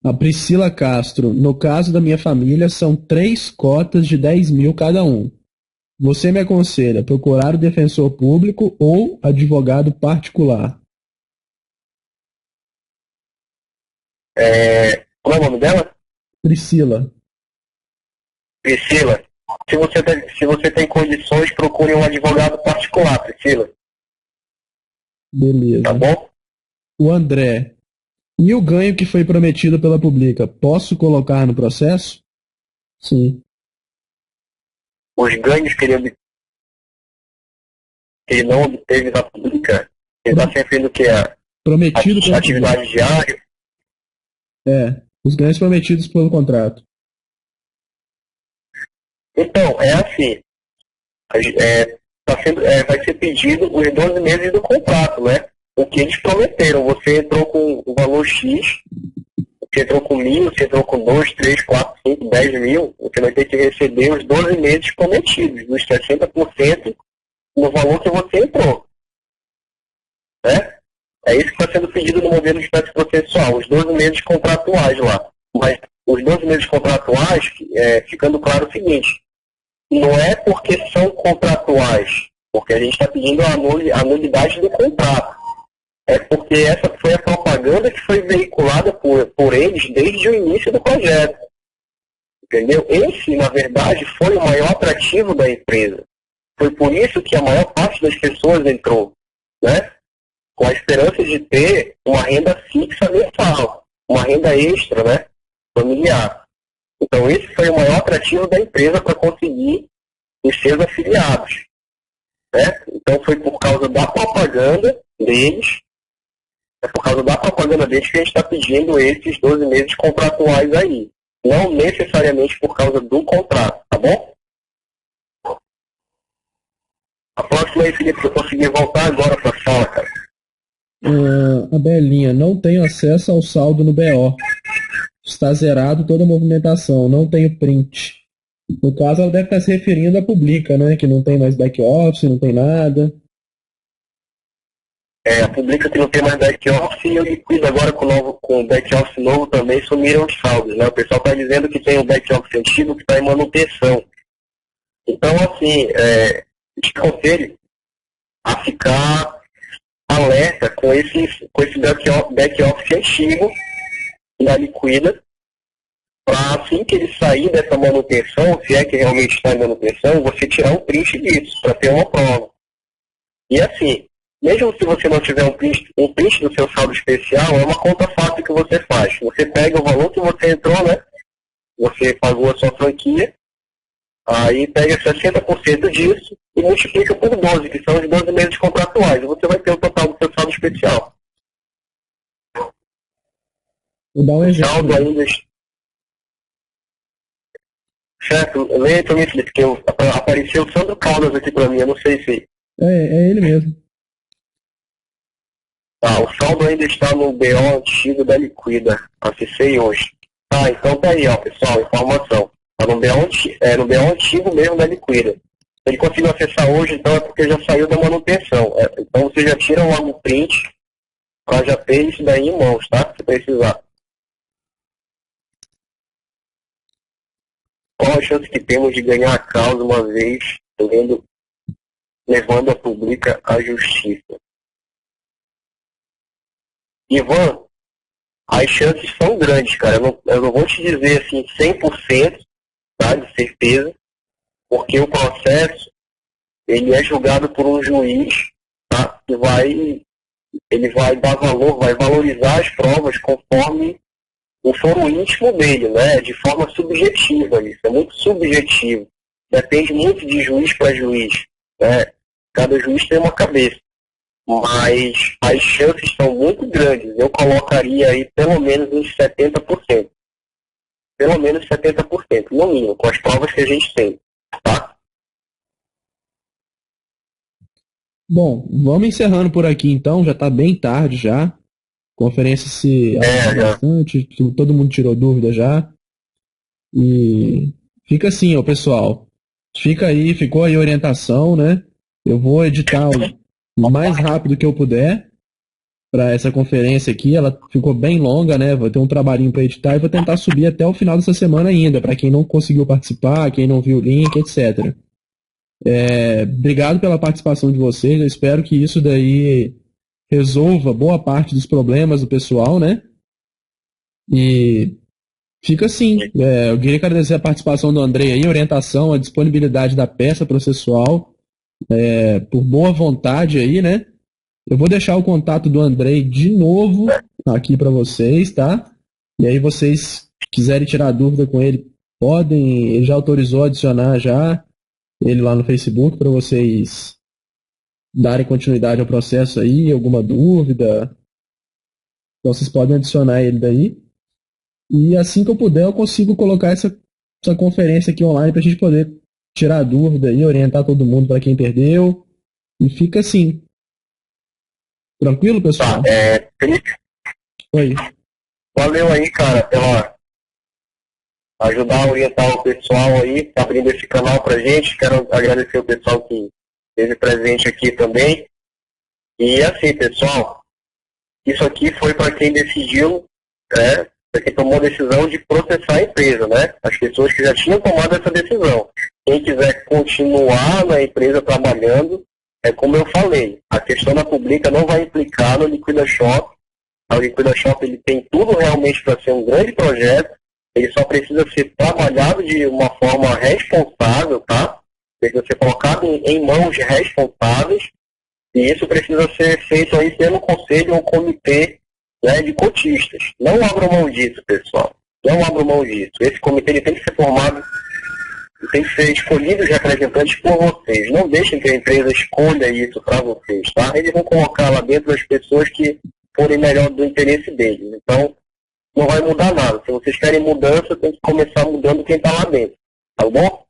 A Priscila Castro, no caso da minha família, são 3 cotas de 10 mil cada um. Você me aconselha procurar o defensor público ou advogado particular? Qual é o nome dela? Priscila. Priscila, se você tem condições, procure um advogado particular, Priscila. Beleza. Tá bom? O André. E o ganho que foi prometido pela Publica, posso colocar no processo? Sim. Os ganhos que ele não obteve da Publica, ele está se referindo que é Prometido pela atividade diária. Os ganhos prometidos pelo contrato. Então, assim, vai ser pedido os 12 meses do contrato, né? O que eles prometeram. Você entrou com o valor X, você entrou com 1.000, você entrou com 2, 3, 4, 5, 10 mil, você vai ter que receber os 12 meses prometidos, dos 60% no valor que você entrou. Né? É isso que está sendo pedido no modelo de peça processual, os 12 meses contratuais lá. Mas os 12 meses contratuais, ficando claro o seguinte, não é porque são contratuais, porque a gente está pedindo a nulidade do contrato. É porque essa foi a propaganda que foi veiculada por eles desde o início do projeto. Entendeu? Esse, na verdade, foi o maior atrativo da empresa. Foi por isso que a maior parte das pessoas entrou, né? Com a esperança de ter uma renda fixa mensal, uma renda extra, né? Familiar. Então, esse foi o maior atrativo da empresa para conseguir os seus afiliados. Né? Então, foi por causa da propaganda deles, que a gente está pedindo esses 12 meses contratuais aí. Não necessariamente por causa do contrato, tá bom? A próxima aí, Felipe, que eu consegui voltar agora para a sala, cara. A Belinha, não tenho acesso ao saldo no BO. Está zerado toda a movimentação, não tenho print. No caso, ela deve estar se referindo à Publica, né? Que não tem mais back-office, não tem nada. a Publica que não tem mais back-office e o Liquida agora com o back-office novo também sumiram os saldos, né? O pessoal está dizendo que tem um back-office antigo que está em manutenção. Então, assim, te aconselho a ficar alerta com esse back-office antigo da Liquida, para assim que ele sair dessa manutenção, se é que realmente está em manutenção, você tirar um print disso, para ter uma prova. E assim, mesmo se você não tiver um print do seu saldo especial, é uma conta fácil que você faz. Você pega o valor que você entrou, né? Você pagou a sua franquia, aí pega 60% disso e multiplica por 12, que são os 12 meses contratuais. E você vai ter o total do seu saldo especial. Vou dar um exemplo. Saldo ainda... Certo? Leia para mim, Felipe, que apareceu o Sandro Caldas aqui para mim, eu não sei se... É ele mesmo. Tá, o saldo ainda está no BO antigo da Liquida. Acessei hoje. Tá, então tá aí, ó, pessoal, informação. Tá no BO antigo mesmo da Liquida. Se ele conseguiu acessar hoje, então é porque já saiu da manutenção. Então você já tira logo o print para já ter isso daí em mãos, tá? Se precisar. Qual a chance que temos de ganhar a causa uma vez levando a Publica à justiça? Ivan, as chances são grandes, cara. Eu não vou te dizer assim 100%, tá, de certeza, porque o processo ele é julgado por um juiz, tá, que ele vai dar valor, vai valorizar as provas conforme o foro íntimo dele, né, de forma subjetiva. Isso é muito subjetivo. Depende muito de juiz para juiz, né? Cada juiz tem uma cabeça. Mas as chances são muito grandes. Eu colocaria aí pelo menos uns 70%. Pelo menos 70%, no mínimo, com as provas que a gente tem, tá? Bom, vamos encerrando por aqui então, já está bem tarde já. A conferência se alongou bastante, todo mundo tirou dúvida já. E fica assim, ó, pessoal. Ficou aí a orientação, né? Eu vou editar o mais rápido que eu puder para essa conferência aqui. Ela ficou bem longa, né? Vou ter um trabalhinho para editar e vou tentar subir até o final dessa semana ainda, para quem não conseguiu participar, quem não viu o link, etc. Obrigado pela participação de vocês. Eu espero que isso daí resolva boa parte dos problemas do pessoal, né? E fica assim. Eu queria agradecer a participação do Andrei aí, a orientação, a disponibilidade da peça processual, por boa vontade aí, né? Eu vou deixar o contato do Andrei de novo aqui para vocês, tá? E aí vocês quiserem tirar dúvida com ele, podem. Ele já autorizou a adicionar já ele lá no Facebook para vocês darem continuidade ao processo aí, alguma dúvida. Então vocês podem adicionar ele daí. E assim que eu puder, eu consigo colocar essa conferência aqui online para a gente poder tirar dúvida e orientar todo mundo para quem perdeu. E fica assim. Tranquilo, pessoal? Felipe. Oi. Valeu aí, cara, pela ajudar a orientar o pessoal aí, tá abrindo esse canal pra gente. Quero agradecer o pessoal que esteve presente aqui também. E assim, pessoal, isso aqui foi para quem decidiu, para quem tomou a decisão de processar a empresa, né? As pessoas que já tinham tomado essa decisão. Quem quiser continuar na empresa trabalhando, como eu falei, a questão da Publica não vai implicar no Liquida Shop. O Liquida Shop ele tem tudo realmente para ser um grande projeto. Ele só precisa ser trabalhado de uma forma responsável, tá? Precisa ser colocado em mãos responsáveis. E isso precisa ser feito aí pelo conselho ou comitê, né, de cotistas. Não abram mão disso, pessoal. Não abram mão disso. Esse comitê ele tem que ser formado, tem que ser escolhido os representantes por vocês. Não deixem que a empresa escolha isso para vocês, tá? Eles vão colocar lá dentro as pessoas que forem melhor do interesse deles. Então, não vai mudar nada. Se vocês querem mudança, tem que começar mudando quem está lá dentro. Tá bom?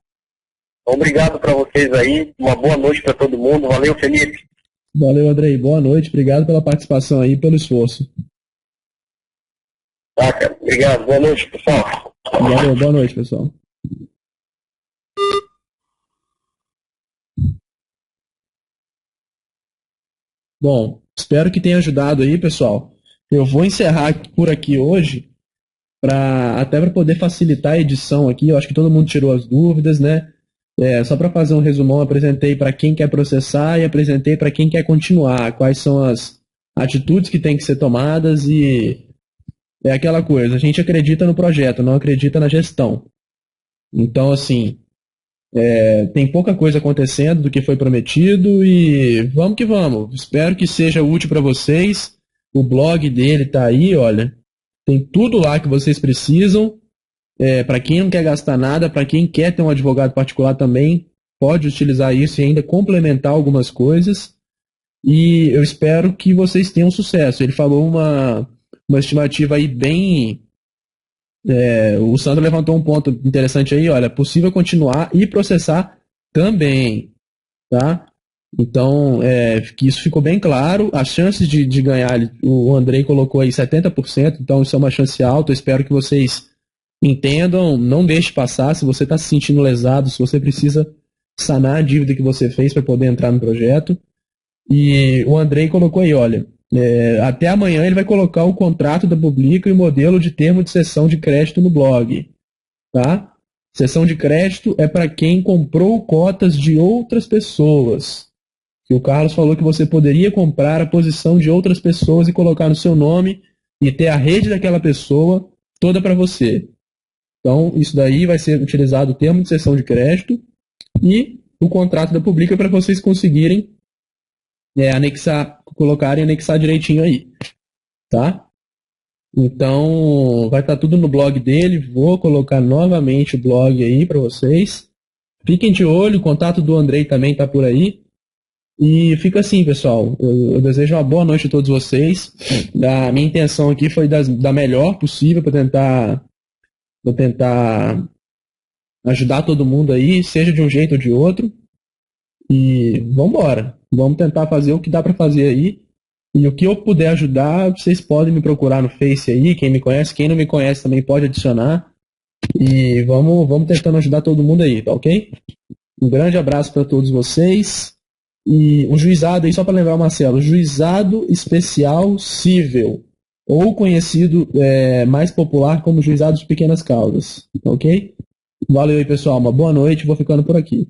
Obrigado para vocês aí. Uma boa noite para todo mundo. Valeu, Felipe. Valeu, Andrei. Boa noite. Obrigado pela participação aí, pelo esforço. Tá, cara. Obrigado. Boa noite, pessoal. Valeu. Boa noite, pessoal. Bom, Espero que tenha ajudado aí, pessoal. Eu vou encerrar por aqui hoje, até para poder facilitar a edição aqui. Eu acho que todo mundo tirou as dúvidas, né? Só para fazer um resumão, apresentei para quem quer processar e apresentei para quem quer continuar. Quais são as atitudes que têm que ser tomadas e é aquela coisa. A gente acredita no projeto, não acredita na gestão. Então, assim, tem pouca coisa acontecendo do que foi prometido e vamos que vamos. Espero que seja útil para vocês. O blog dele tá aí, olha. Tem tudo lá que vocês precisam. Para quem não quer gastar nada, para quem quer ter um advogado particular também, pode utilizar isso e ainda complementar algumas coisas. E eu espero que vocês tenham sucesso. Ele falou uma estimativa aí bem... o Sandro levantou um ponto interessante aí, olha, é possível continuar e processar também, tá? Então, que isso ficou bem claro. As chances de ganhar, o Andrei colocou aí 70%, então isso é uma chance alta. Eu espero que vocês entendam, não deixe passar. Se você está se sentindo lesado, se você precisa sanar a dívida que você fez para poder entrar no projeto. E o Andrei colocou aí, olha, até amanhã ele vai colocar o contrato da Publica e o modelo de termo de cessão de crédito no blog, tá? Cessão de crédito é para quem comprou cotas de outras pessoas. E o Carlos falou que você poderia comprar a posição de outras pessoas e colocar no seu nome e ter a rede daquela pessoa toda para você. Então, isso daí vai ser utilizado o termo de cessão de crédito e o contrato da Publica para vocês conseguirem anexar direitinho aí, tá? Então, vai estar tudo no blog dele. Vou colocar novamente o blog aí para vocês. Fiquem de olho, o contato do Andrei também está por aí. E fica assim, pessoal. Eu desejo uma boa noite a todos vocês. A minha intenção aqui foi da melhor possível para tentar ajudar todo mundo aí, seja de um jeito ou de outro. E vamos embora. Vamos tentar fazer o que dá para fazer aí. E o que eu puder ajudar, vocês podem me procurar no Face aí. Quem me conhece, quem não me conhece também pode adicionar. E vamos tentando ajudar todo mundo aí, tá ok? Um grande abraço para todos vocês. E o juizado aí, só para lembrar, Marcelo, Juizado Especial Cível, ou conhecido mais popular como Juizado de Pequenas Causas, ok? Valeu aí, pessoal. Uma boa noite. Vou ficando por aqui.